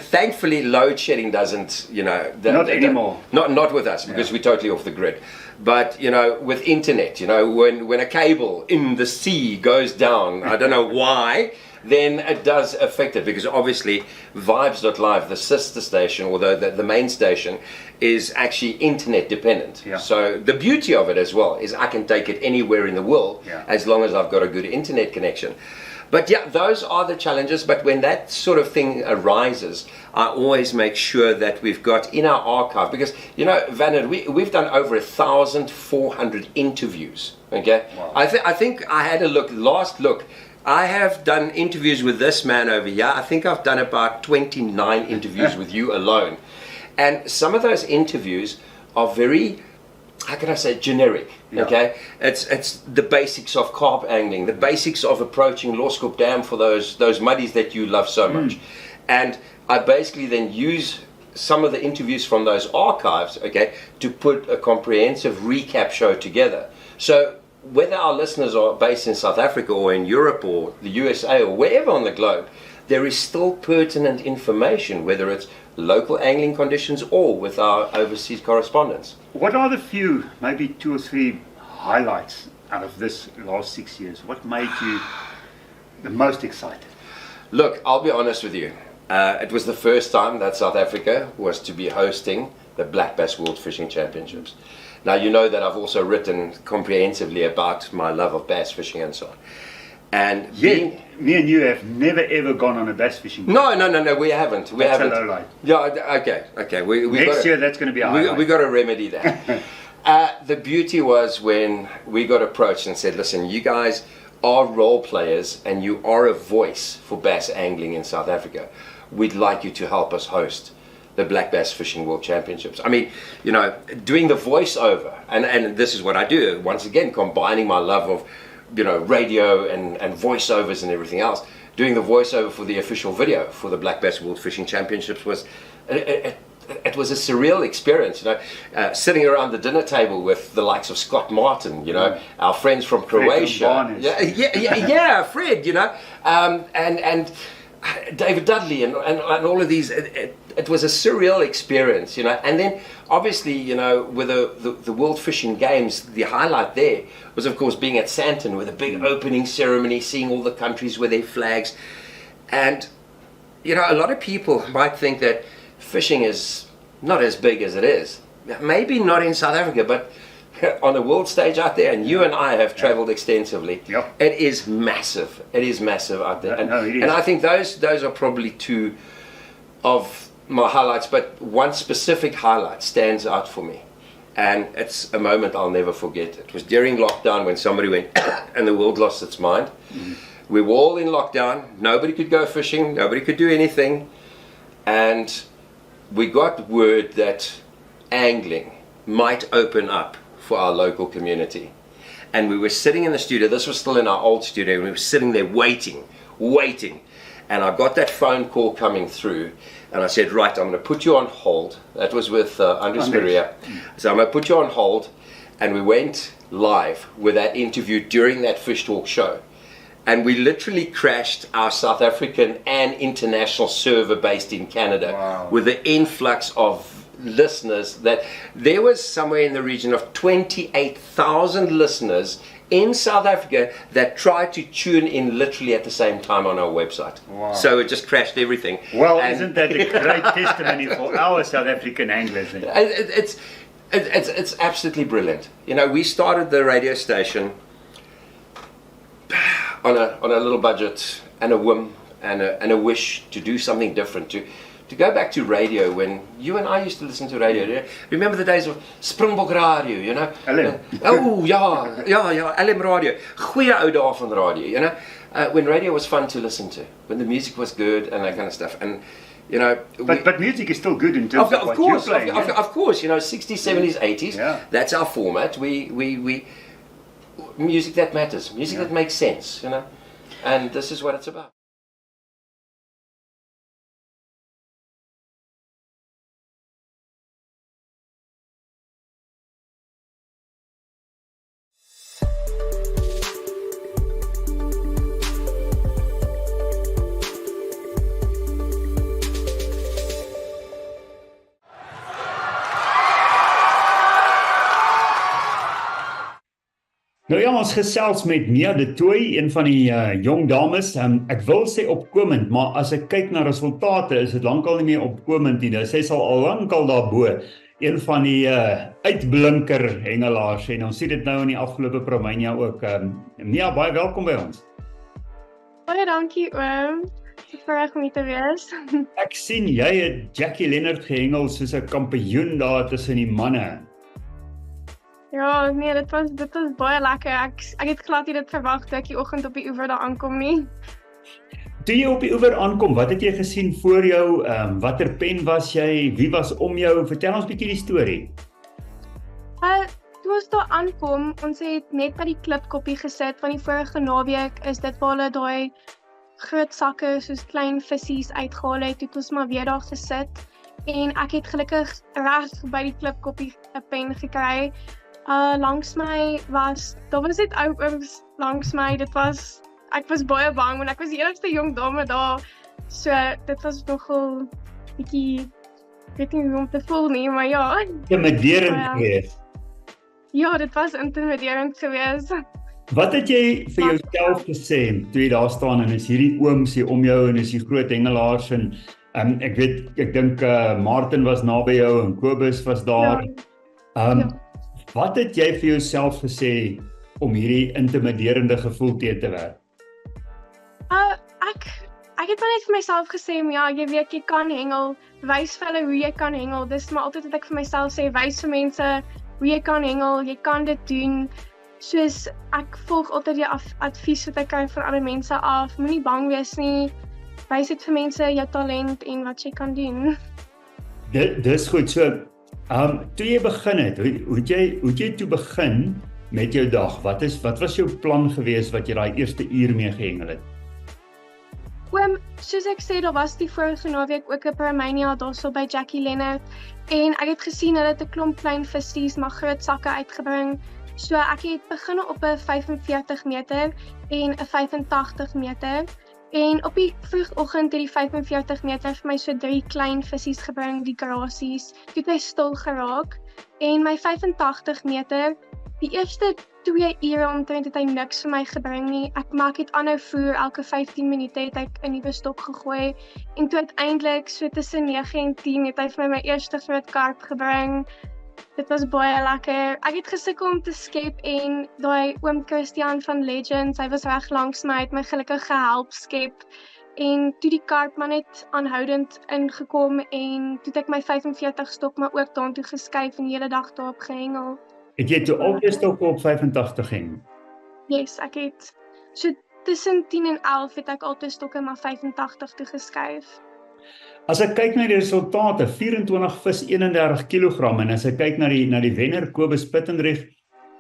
thankfully, load shedding doesn't, not anymore. Not with us, because we're totally off the grid. But, with internet, when a cable in the sea goes down, I don't know why, then it does affect it, because obviously Vibes.live, the sister station, or the main station, is actually internet dependent. Yeah. So the beauty of it as well is I can take it anywhere in the world as long as I've got a good internet connection. But yeah, those are the challenges. But when that sort of thing arises, I always make sure that we've got in our archive, because Vanna, we've done over 1,400 interviews. Okay, wow. I think I had a last look. I have done interviews with this man over here. I think I've done about 29 interviews with you alone. And some of those interviews are very, how can I say, generic. Okay, it's the basics of carp angling, the basics of approaching Loskop Dam for those muddies that you love so much. And I basically then use some of the interviews from those archives, okay, to put a comprehensive recap show together. So whether our listeners are based in South Africa or in Europe or the USA or wherever on the globe, there is still pertinent information, whether it's local angling conditions or with our overseas correspondents. What are the few, maybe 2 or 3 highlights out of this last 6 years? What made you the most excited? Look, I'll be honest with you. It was the first time that South Africa was to be hosting the Black Bass World Fishing Championships. Now, you know that I've also written comprehensively about my love of bass fishing and so on. And me and you have never ever gone on a bass fishing trip. No, we haven't. We haven't. That's a low light. Yeah, okay. Next year, that's going to be a highlight. We got to remedy that. The beauty was when we got approached and said, listen, you guys are role players and you are a voice for bass angling in South Africa. We'd like you to help us host the Black Bass Fishing World Championships. I mean, doing the voiceover, and this is what I do, once again, combining my love of, radio and voiceovers and everything else. Doing the voiceover for the official video for the Black Bass World Fishing Championships was, it was a surreal experience, sitting around the dinner table with the likes of Scott Martin, our friends from Croatia. Yeah, Fred, and David Dudley and all of these. It was a surreal experience, and then obviously, with the World Fishing Games, the highlight there was, of course, being at Sandton with a big opening ceremony, seeing all the countries with their flags. And, a lot of people might think that fishing is not as big as it is. Maybe not in South Africa, but on a world stage out there, and you and I have traveled extensively. Yep. It is massive. It is massive out there. And I think those are probably 2 of my highlights, but one specific highlight stands out for me, and it's a moment I'll never forget. It was during lockdown when somebody went and the world lost its mind. We were all in lockdown, nobody could go fishing, nobody could do anything, and we got word that angling might open up for our local community. And we were sitting in the studio, this was still in our old studio, and we were sitting there waiting, and I got that phone call coming through. And I said, right, I'm going to put you on hold. That was with Andres Maria. So I'm going to put you on hold. And we went live with that interview during that Fish Talk show. And we literally crashed our South African and international server based in Canada with the influx of listeners. That there was somewhere in the region of 28,000 listeners in South Africa that tried to tune in literally at the same time on our website. Wow. So it just crashed everything. Well, isn't that a great testimony for our South African anglers? It's absolutely brilliant. We started the radio station on a little budget and a whim and a wish to do something different, to go back to radio when you and I used to listen to radio. Remember the days of Springbok Radio, LM. Oh, ja, LM Radio. Goeie ou dae van radio, when radio was fun to listen to, when the music was good and that kind of stuff. And you know, but music is still good in terms of what course, you're playing. of course, you know, 60s, 70s, 80s. Yeah. That's our format. We music that matters, music that makes sense, you know, and this is what it's about. Nou ja, ons gesels met Mia de Tooy, een van die jong dames. Ek wil sê opkomend, maar as ek kyk na resultate, is dit lankal nie meer opkomend nie. Sy sal al lankal daarbo, een van die uitblinker hengelaars, en ons sien dit nou in die afgelope Promania ook. Mia, baie welkom by ons. Baie dankie oom, dit is voorreg om hier te wees. Ek sien jy het Jackie Leonard gehengel soos 'n kampioen daar tussen die manne. Ja, nee, dit was baie lekker. Ek het glad nie dit verwag toe ek die oggend op die oewer daar aankom nie. Toe jy op die oewer aankom, wat het jy gesien voor jou? Watter pen was jy? Wie was om jou? Vertel ons 'n bietjie die storie. Toe ons daar aankom, ons het net by die klipkoppie gesit van die vorige naweek, is dit waar hulle daai groot sakke soos klein vissies uitgehaal het, toe het ons maar weer daar gesit. En ek het gelukkig reg by die klipkoppie 'n pen gekry. Langs my daar was net ou ooms langs my, ek was baie bang, want ek was die enigste jong dame daar, so dit was nogal bietjie, weet nie hoe om te voel nie, maar ja. Intimiderend geweest. Ja, dit was intimiderend geweest. Wat het jy vir jouself gesê, toe jy daar staan, en is hierdie ooms hier om jou, en is die groot hengelaars, en ek dink Martin was naby jou, en Kobus was daar. Wat het jy vir jouself gesê om hierdie intimiderende gevoel te werk? Ek het maar net vir myself gesê, ja, jy weet, jy kan hengel, wys vir hulle hoe jy kan hengel. Dis maar altyd wat ek vir myself sê, wys vir mense hoe jy kan hengel, jy kan dit doen. Soos ek volg altyd die advies wat ek kry van ander mense af, moenie bang wees nie, wys dit vir mense jou talent en wat jy kan doen. Dis goed, so toe jy begin het, hoe het jy toe begin met jou dag? Wat was jou plan geweest wat jy daai eerste uur mee gehengel het? Soos ek sê, daar was die vorige naweek ook 'n Promania daarso by Jackie Leonard, en ek het gesien hulle het 'n klomp klein vissies, maar groot sakke uitgebring. So ek het begin op 'n 45 meter en 'n 85 meter. En op die vroegoggend het die 45 meter vir my so 3 klein vissies gebring, die grasies. Toe het hy stil geraak. En my 85 meter, die eerste 2 ure omtrent het hy niks vir my gebring nie. Ek het aanhou voer, elke 15 minute het ek 'n nuwe stok gegooi. En toe uiteindelik, so tussen 9 en 10, het hy vir my eerste groot karp gebring. Dit was baie lekker. Ek het gesukkel om te skep, en daai oom Christian van Legends, hy was reg langs my, het my gelukkig gehelp skep. En toe die karp maar net aanhoudend ingekom, en toe het ek my 45 stok maar ook daartoe geskuif en die hele dag daarop gehengel. Het jy toe al jou stokke op 85 gehengel? Yes, ek het. So tussen 10 en 11 het ek al twee stokke maar 85 toe geskuif. As ek kyk na die resultate, 24 vis, 31 kg, en as ek kyk na die wenner, Kobus Pittenrich,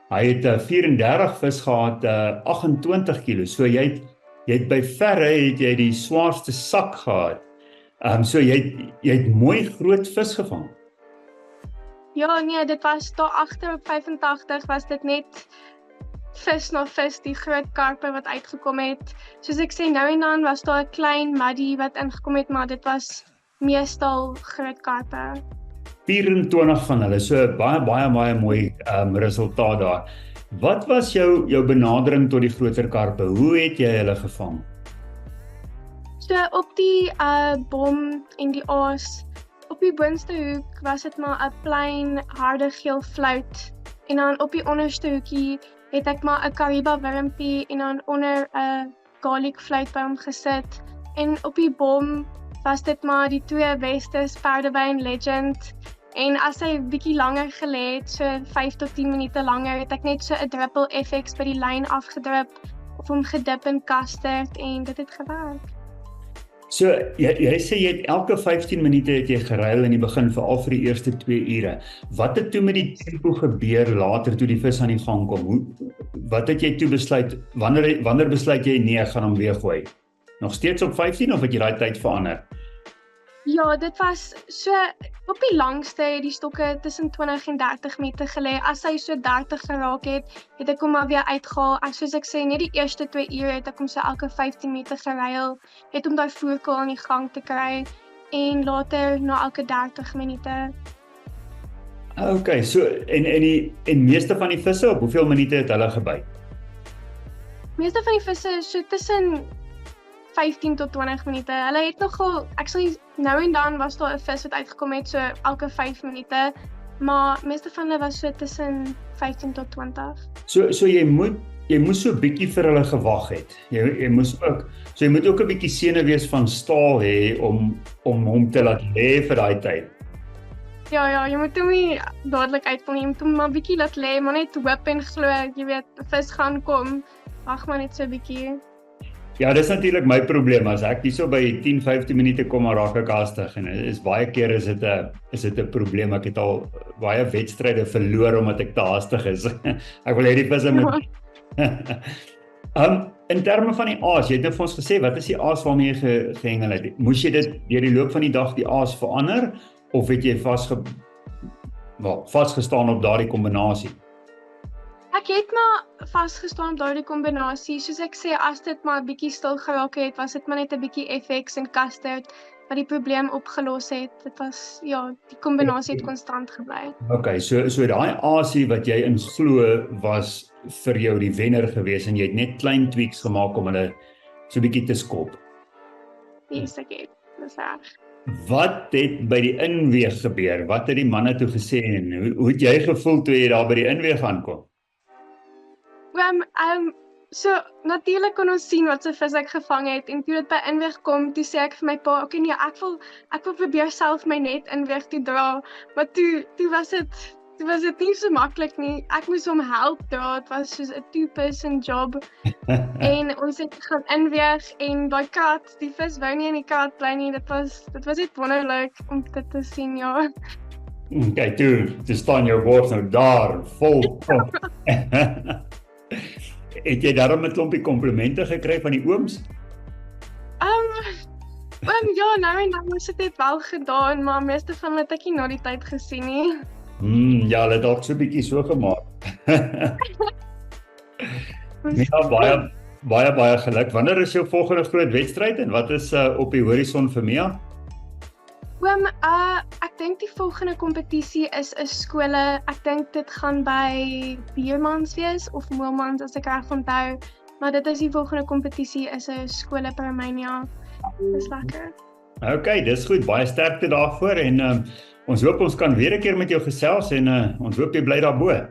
hy het 34 vis gehad, 28 kg, so jy het by verre die swaarste sak gehad, so jy het mooi groot vis gevang. Ja, nee, dit was daar agter op 85, was dit net vis na vis, die groot karpe wat uitgekom het. Soos ek sê, nou en dan was daar 'n klein muddy wat ingekom het, maar dit was meestal groot karpe. 24 van hulle, so baie mooi resultaat daar. Wat was jou benadering tot die groter karpe? Hoe het jy hulle gevang? So op die bom en die aas, op die boonste hoek was dit maar 'n plain harde geel flout, en dan op die onderste hoekie het ek maar 'n Kariba wurmpie en dan onder 'n garlic flout by hom gesit, en op die bom was dit maar die twee beste Perdebyn Legend, en as hy bietjie langer gelê het, so 5 tot 10 minute langer, het ek net so 'n druppel FX by die lyn afgedrup, of hom gedip in custard en dit het gewerk. So, jy sê jy het elke 15 minute het jy geruil in die begin, veral vir die eerste 2 ure. Wat het toe met die tempo gebeur later toe die vis aan die gang kom? Wat het jy toe besluit, wanneer besluit jy nee, ek gaan hom weer gooi? Nog steeds op 15 of het jy daai tyd verander? Ja, dit was so, op die langste het die stokke tussen 20 en 30 meter gelê. As hy so 30 geraak het, het ek hom maar weer uitgehaal. En soos ek sê, net die eerste 2 ure het ek hom so elke 15 meter geruil, het om daai voerkoel aan die gang te kry, en later na elke 30 minute. Okay, so, en meeste van die visse, op hoeveel minute het hulle gebyt? Meeste van die visse is so tussen 15 tot 20 minute. Hulle het nogal, actually, nou en dan was daar 'n vis wat uitgekom het, so elke 5 minute, maar meeste van hulle was so tussen 15 tot 20. So jy moes so 'n bietjie vir hulle gewag het. Jy moet ook 'n bietjie sene wees van staal hê om hom te laat lê vir daai tyd. Ja, jy moet hom nie dadelik uitkom nie, jy moet hom maar 'n bietjie laat lê, maar net hoop en glo, jy weet, 'n vis gaan kom, wag maar net so 'n bietjie. Ja, dis natuurlik my probleem, as ek hierso by 10-15 minute kom, maar raak ek haastig, en is baie keer is dit 'n probleem. Ek het al baie wedstryde verloor omdat ek te haastig is. Ek wil hê die visse moet. In terme van die aas, jy het nou vir ons gesê, wat is die aas waarmee jy gehengel het? Moes jy dit deur die loop van die dag die aas verander, of het jy vasgestaan op daardie kombinasie? Ek het maar vasgestaan op daardie kombinasie. Soos ek sê, as dit maar 'n bietjie stil geraak het, was dit maar net 'n bietjie FX en custard wat die probleem opgelos het. Dit was, ja, die kombinasie het konstant gebly. Okay, so daai aasie wat jy in glo was vir jou die wenner gewees, en jy het net klein tweaks gemaak om hulle so 'n bietjie te skop. Yes, ek het. Dis reg. Wat het by die inweeg gebeur? Wat het die manne toe gesê, en hoe het jy gevoel toe jy daar by die inweeg aankom? So natuurlik kon ons sien wat se vis ek gevang het, en toe dit by inweeg kom, toe sê ek vir my pa, okay nee, ek wil probeer self my net inweeg toe dra, maar toe was dit nie so maklik nie. Ek moes hom help dra, dit was soos 'n two-person job. En ons het gaan inweeg, en daai kat, die vis wou nie in die kat bly nie. Dit was net wonderlik om dit te sien, ja. Kyk toe staan jou bord nou daar, vol kop. Het jy daarom 'n klompie komplimente gekry van die ooms? Ja, nou en dan het dit wel gedaan, maar meeste van hulle het ek nie na die tyd gesien nie. Ja, hulle het dalk so 'n bietjie so gemaak. Ja, baie geluk. Wanneer is jou volgende groot wedstryd, en wat is op die horison vir Mia? Ek dink die volgende kompetisie is 'n skole. Ek dink dit gaan by Biermans wees of Moelmans, as ek reg onthou. Maar dit is die volgende kompetisie, is 'n skole Paramania. Dis lekker. Okay, dis goed. Baie sterkte daarvoor, en ons hoop ons kan weer 'n keer met jou gesels, en ons hoop jy bly daarbo.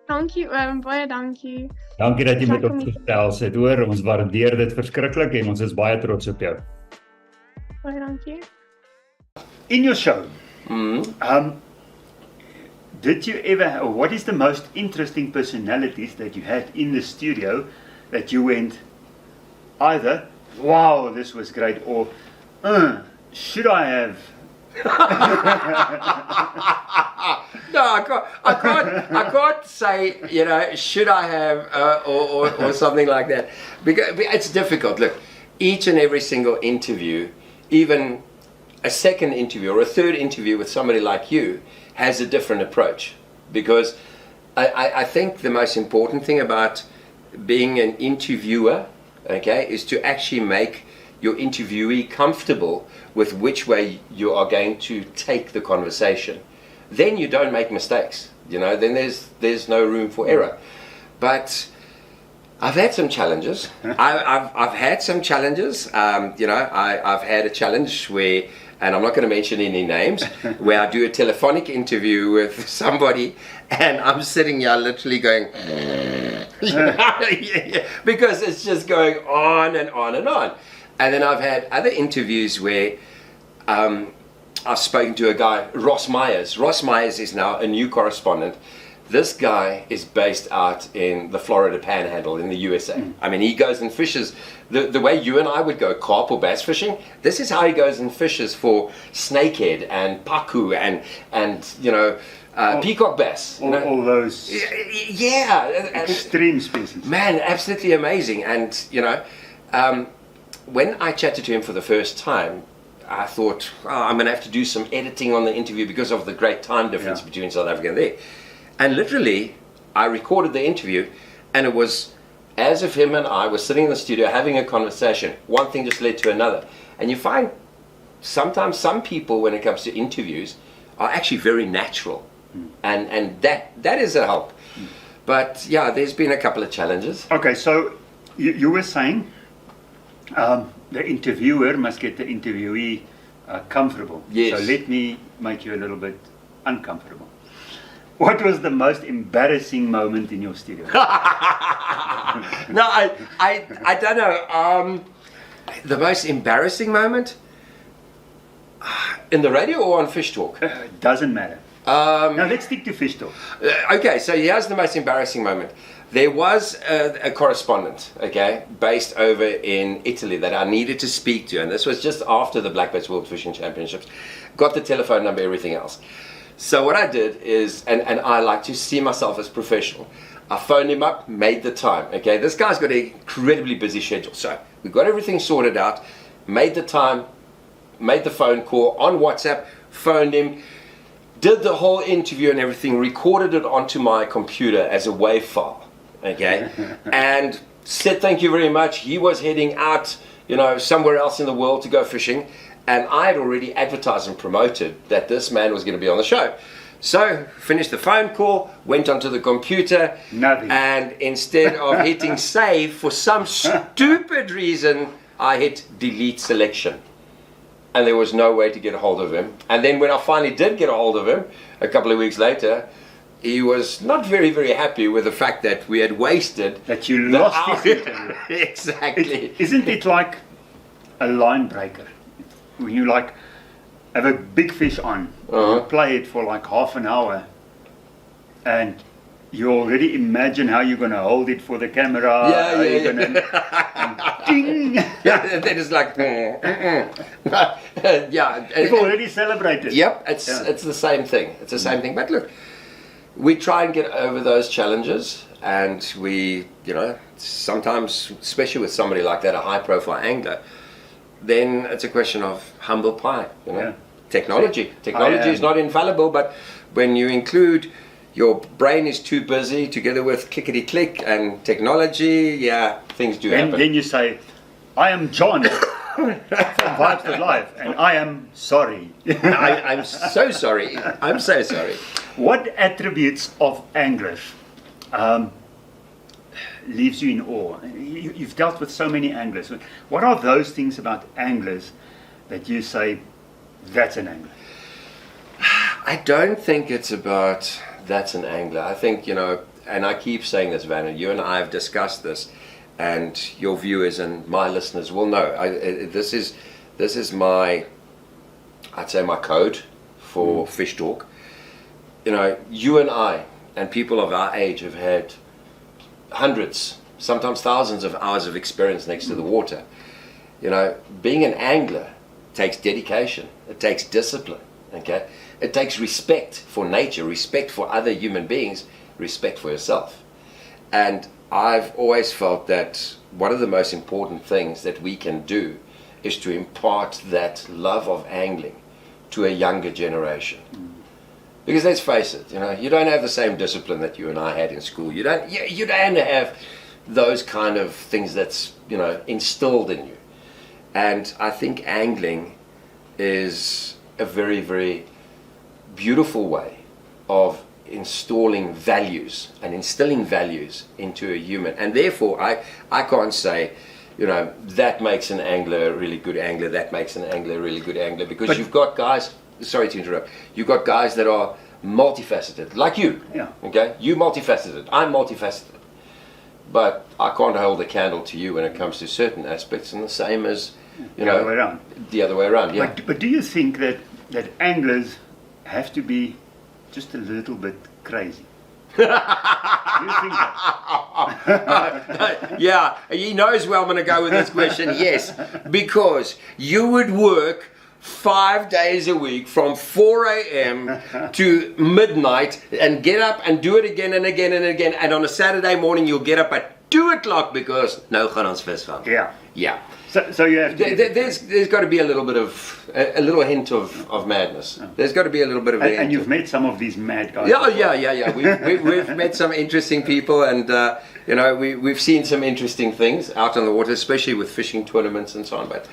Dankie oom, baie dankie. Dankie dat jy met ons gesels het, hoor. Ons waardeer dit verskriklik, en ons is baie trots op jou. Baie dankie. In your show, did you ever, or what is the most interesting personalities that you had in the studio that you went either, wow, this was great, or should I have? No, I can't say, should I have, or something like that, because it's difficult. Look, each and every single interview, even a second interview or a third interview with somebody like you, has a different approach, because I think the most important thing about being an interviewer, okay, is to actually make your interviewee comfortable with which way you are going to take the conversation. Then you don't make mistakes, then there's no room for error. But I've had some challenges. I've had some challenges. I've had a challenge where, and I'm not going to mention any names, where I do a telephonic interview with somebody, and I'm sitting here literally going, because it's just going on and on and on. And then I've had other interviews where I've spoken to a guy, Ross Myers. Ross Myers is now a new correspondent This guy is based out in the Florida Panhandle in the USA. I mean, he goes and fishes the way you and I would go carp or bass fishing. This is how he goes and fishes for snakehead and paku and you know, peacock bass. All those extreme species. Man, absolutely amazing. And you know, when I chatted to him for the first time, I thought, I'm going to have to do some editing on the interview because of the great time difference between South Africa and there. And literally, I recorded the interview, and it was as if him and I were sitting in the studio having a conversation. One thing just led to another. And you find sometimes some people, when it comes to interviews, are actually very natural. And that is a help. But yeah, there's been a couple of challenges. Okay, so you were saying the interviewer must get the interviewee comfortable. Yes. So let me make you a little bit uncomfortable. What was the most embarrassing moment in your studio? No, I don't know. The most embarrassing moment in the radio or on Fish Talk? Doesn't matter. Now let's stick to Fish Talk. Okay, so here's the most embarrassing moment. There was a correspondent, okay, based over in Italy that I needed to speak to, and this was just after the Black Bass World Fishing Championships. Got the telephone number, everything else. So what I did is, and I like to see myself as professional, I phoned him up, made the time. Okay, this guy's got an incredibly busy schedule. So we got everything sorted out, made the time, made the phone call on WhatsApp, phoned him, did the whole interview and everything, recorded it onto my computer as a WAV file. Okay, and said thank you very much. He was heading out, you know, somewhere else in the world to go fishing. And I had already advertised and promoted that this man was going to be on the show. So, finished the phone call, went onto the computer, Nothing. And instead of hitting save, for some stupid reason, I hit delete selection. And there was no way to get a hold of him. And then when I finally did get a hold of him, a couple of weeks later, he was not very, very happy with the fact that we had wasted... That you lost his interview. Exactly. Isn't it like a line breaker? When you like have a big fish on, you play it for like half an hour, and you already imagine how you're going to hold it for the camera. Ding! Yeah, then it's like, yeah. You've already celebrated. Yep, it's the same thing. It's the same thing. But look, we try and get over those challenges, and we, you know, sometimes, especially with somebody like that, a high-profile angler, then it's a question of humble pie, you know. Technology is not infallible, but when you include your brain is too busy together with clickety-click and technology, yeah, things do happen. Then you say, I am John from Vibes to Life, and I am sorry. I'm so sorry. I'm so sorry. What attributes of anglers leaves you in awe? You've dealt with so many anglers. What are those things about anglers that you say, that's an angler? I don't think it's about that's an angler. I think, you know, and I keep saying this, Vanna, you and I have discussed this, and your viewers and my listeners will know. This is my, I'd say, my code for Fish Talk. You know, you and I and people of our age have had hundreds, sometimes thousands of hours of experience next to the water. You know, being an angler takes dedication, it takes discipline, okay? It takes respect for nature, respect for other human beings, respect for yourself. And I've always felt that one of the most important things that we can do is to impart that love of angling to a younger generation. Because let's face it, you know, you don't have the same discipline that you and I had in school. You don't have those kind of things that's, you know, instilled in you. And I think angling is a very, very beautiful way of installing values and instilling values into a human. And therefore, I can't say, you know, that makes an angler a really good angler, that makes an angler a really good angler, because you've got guys, sorry to interrupt, you've got guys that are multifaceted, like you. Yeah. Okay? You multifaceted, I'm multifaceted. But I can't hold a candle to you when it comes to certain aspects, and the same as, you know, the other way around. The other way around, yeah. But do you think that anglers have to be just a little bit crazy? Yeah, he knows where I'm going to go with this question. Yes, because you would work 5 days a week from 4 a.m. to midnight and get up and do it again and again and again. And on a Saturday morning, you'll get up at 2 o'clock because no gaan ons visvang. Yeah. Yeah. So you have to... There's got to be a little bit of a little hint of madness. There's got to be a little bit of and you've met some of these mad guys. Yeah. We've met some interesting people, and you know, we've seen some interesting things out on the water, especially with fishing tournaments and so on. But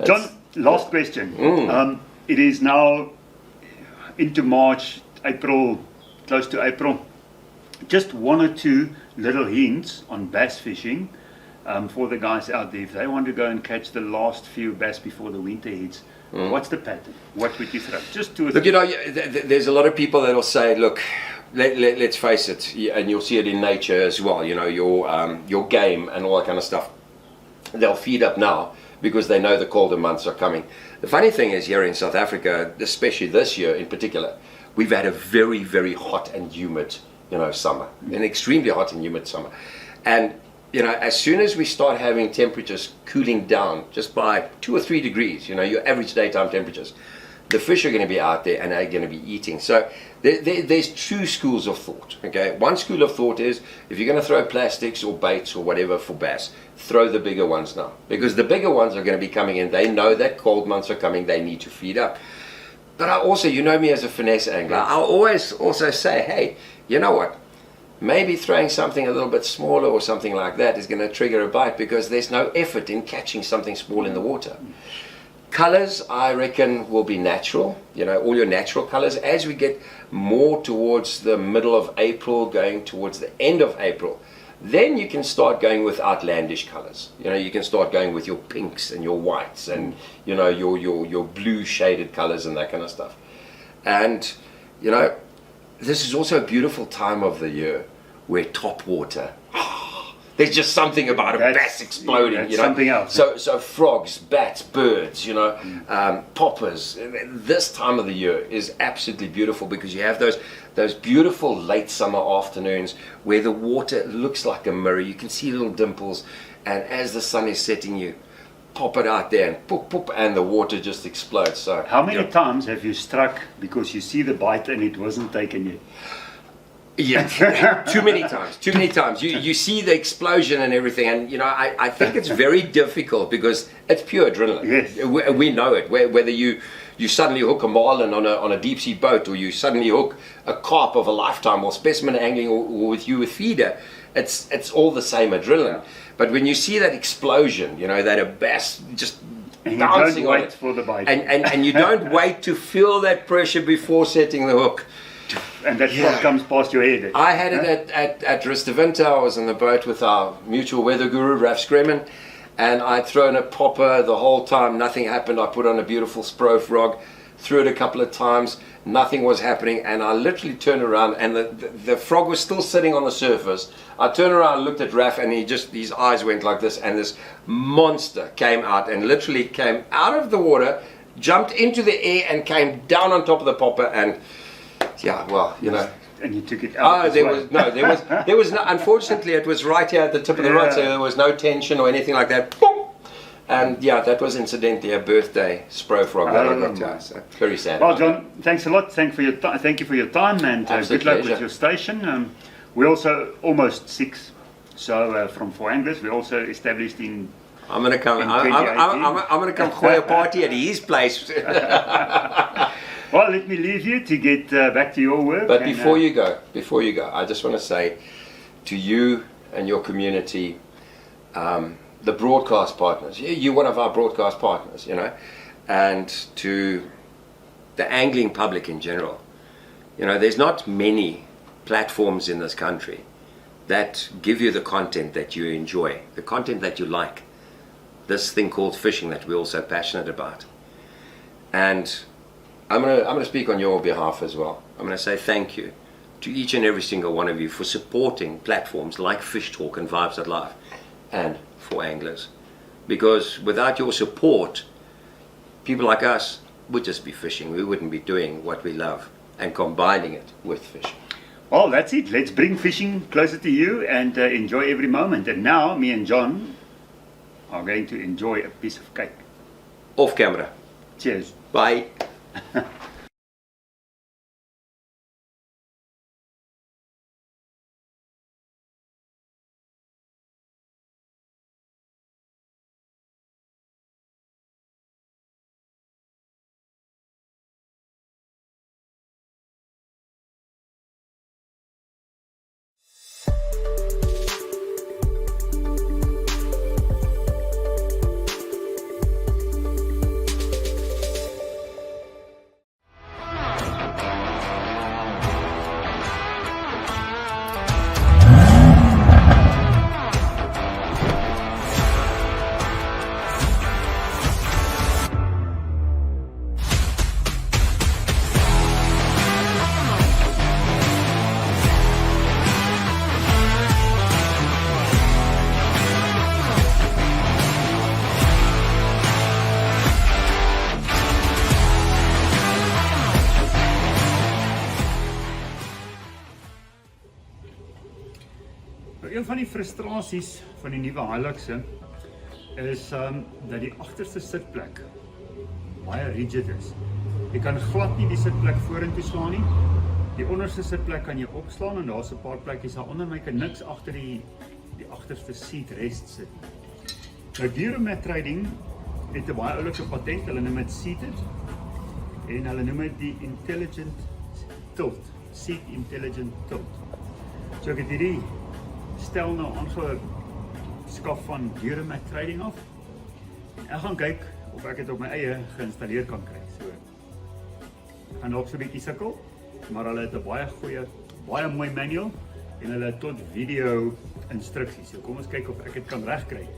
John, last question. It is now into March, April, close to April. Just one or two little hints on bass fishing. For the guys out there, if they want to go and catch the last few bass before the winter hits, what's the pattern? What would you throw? Just two or three. Look, you know, there's a lot of people that will say, look, let's face it, and you'll see it in nature as well, you know, your game and all that kind of stuff. They'll feed up now because they know the colder months are coming. The funny thing is, here in South Africa, especially this year in particular, we've had a very, very hot and humid, you know, summer, an extremely hot and humid summer. And you know, as soon as we start having temperatures cooling down just by 2 or 3 degrees, you know, your average daytime temperatures, the fish are going to be out there and they're going to be eating. So there's two schools of thought, okay? One school of thought is, if you're going to throw plastics or baits or whatever for bass, throw the bigger ones now. Because the bigger ones are going to be coming in. They know that cold months are coming. They need to feed up. But I also, you know me as a finesse angler, I'll always also say, hey, you know what? Maybe throwing something a little bit smaller or something like that is going to trigger a bite because there's no effort in catching something small in the water. Colors, I reckon, will be natural, you know, all your natural colors. As we get more towards the middle of April, going towards the end of April, then you can start going with outlandish colors. You know, you can start going with your pinks and your whites and, you know, your blue shaded colors and that kind of stuff. And, you know, this is also a beautiful time of the year where top water, there's just something about a bass exploding, you know. Something else. So frogs, bats, birds, you know, poppers. This time of the year is absolutely beautiful because you have those beautiful late summer afternoons where the water looks like a mirror. You can see little dimples, and as the sun is setting, you pop it out there and poop, poop, and the water just explodes. So how many times have you struck because you see the bite and it wasn't taken yet? Yeah, too many times. You see the explosion and everything, and you know, I think it's very difficult because it's pure adrenaline. Yes. We know it. Whether you suddenly hook a marlin on a deep sea boat, or you suddenly hook a carp of a lifetime, or specimen angling, or with feeder, it's all the same adrenaline. But when you see that explosion, you know, that a bass just and bouncing you don't on wait it, for the bite, and you don't wait to feel that pressure before setting the hook. And that frog comes past your head. I had it at Ristavinta. I was on the boat with our mutual weather guru, Raf Scremen, and I'd thrown a popper the whole time. Nothing happened. I put on a beautiful Spro frog, threw it a couple of times. Nothing was happening, and I literally turned around, and the frog was still sitting on the surface. I turned around and looked at Raf, and his eyes went like this, and this monster came out and literally came out of the water, jumped into the air, and came down on top of the popper. And yeah, well, you know. And you took it out. Oh, there was no. Unfortunately, it was right here at the tip of the rod, so there was no tension or anything like that. Boom! And yeah, that was incidentally a birthday Spro frog that I got to. So very sad. Well, John, thanks a lot. Thank you for your time, and good luck with your station. We're also almost 6, so from 4 Anglers, we're also established in. I'm gonna come. I'm gonna come throw a party at his place. Well, let me leave you to get back to your work. But before you go, I just want to say to you and your community, the broadcast partners, you're one of our broadcast partners, you know, and to the angling public in general, you know, there's not many platforms in this country that give you the content that you enjoy, the content that you like, this thing called fishing that we're all so passionate about. And I'm gonna speak on your behalf as well. I'm gonna say thank you to each and every single one of you for supporting platforms like Fish Talk and Vibes at Life and For Anglers. Because without your support, people like us would just be fishing. We wouldn't be doing what we love and combining it with fishing. Well, that's it. Let's bring fishing closer to you and enjoy every moment. And now, me and John are going to enjoy a piece of cake. Off camera. Cheers. Bye. Een van die frustrasies van die nuwe Hiluxe is dat die agterste sitplek baie rigid is. Jy kan glad nie die sitplek vorentoe slaan nie. Die onderste sitplek kan jy opslaan en daar's 'n paar plekkies daaronder, maar jy kan niks agter die agterste seatrest sit nie. Nou Duramat Trading het 'n baie oulike patent, hulle noem dit seated en hulle noem dit die intelligent tilt, seat intelligent tilt. So ek het hierdie stel nou aangeskaf van Duramat Trading af. Ek gaan kyk of ek dit op my eie geïnstalleer kan kry. So ek gaan nog so 'n bietjie sukkel, maar hulle het 'n baie mooi manual en hulle het tot video instruksies. So kom ons kyk of ek dit kan regkry.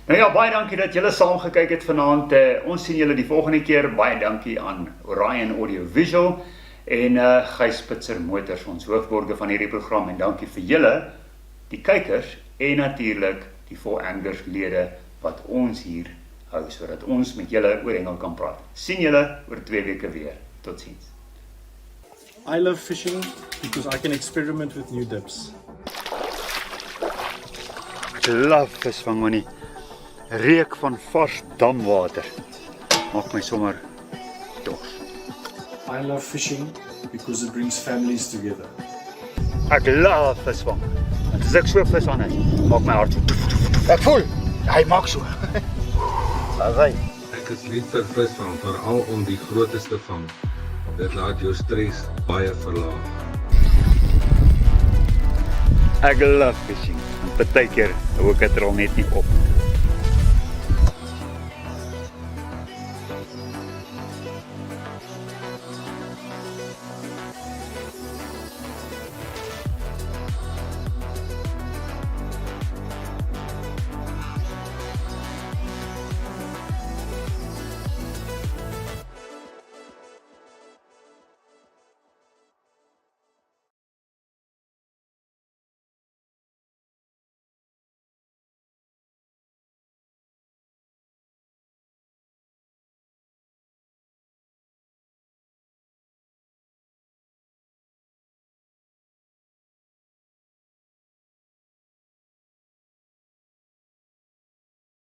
Nou ja, baie dankie dat julle saam gekyk het vanaand. Ons sien julle die volgende keer. Baie dankie aan Orion Audio Visual en Gys Spitzer Motors, ons hoofborge van hierdie program. En dankie vir julle, die kykers en natuurlik die 4Anglers lede wat ons hier hou, sodat ons met julle oor hengel kan praat. Sien julle oor 2 weke weer. Totsiens. I love fishing because I can experiment with new dips. Ek love visvang, man nie. Reuk van vars damwater maak my sommer dors. I love fishing because it brings families together. Ek love visvang. En as ek so vis aan is, maak my hart so. Ek voel, hy maak so. Ek is lief vir visvang, veral om die grootes te vang. Dit laat jou stres baie verlaag. Ek love fishing. En partykeer hou ek dit er al net nie op.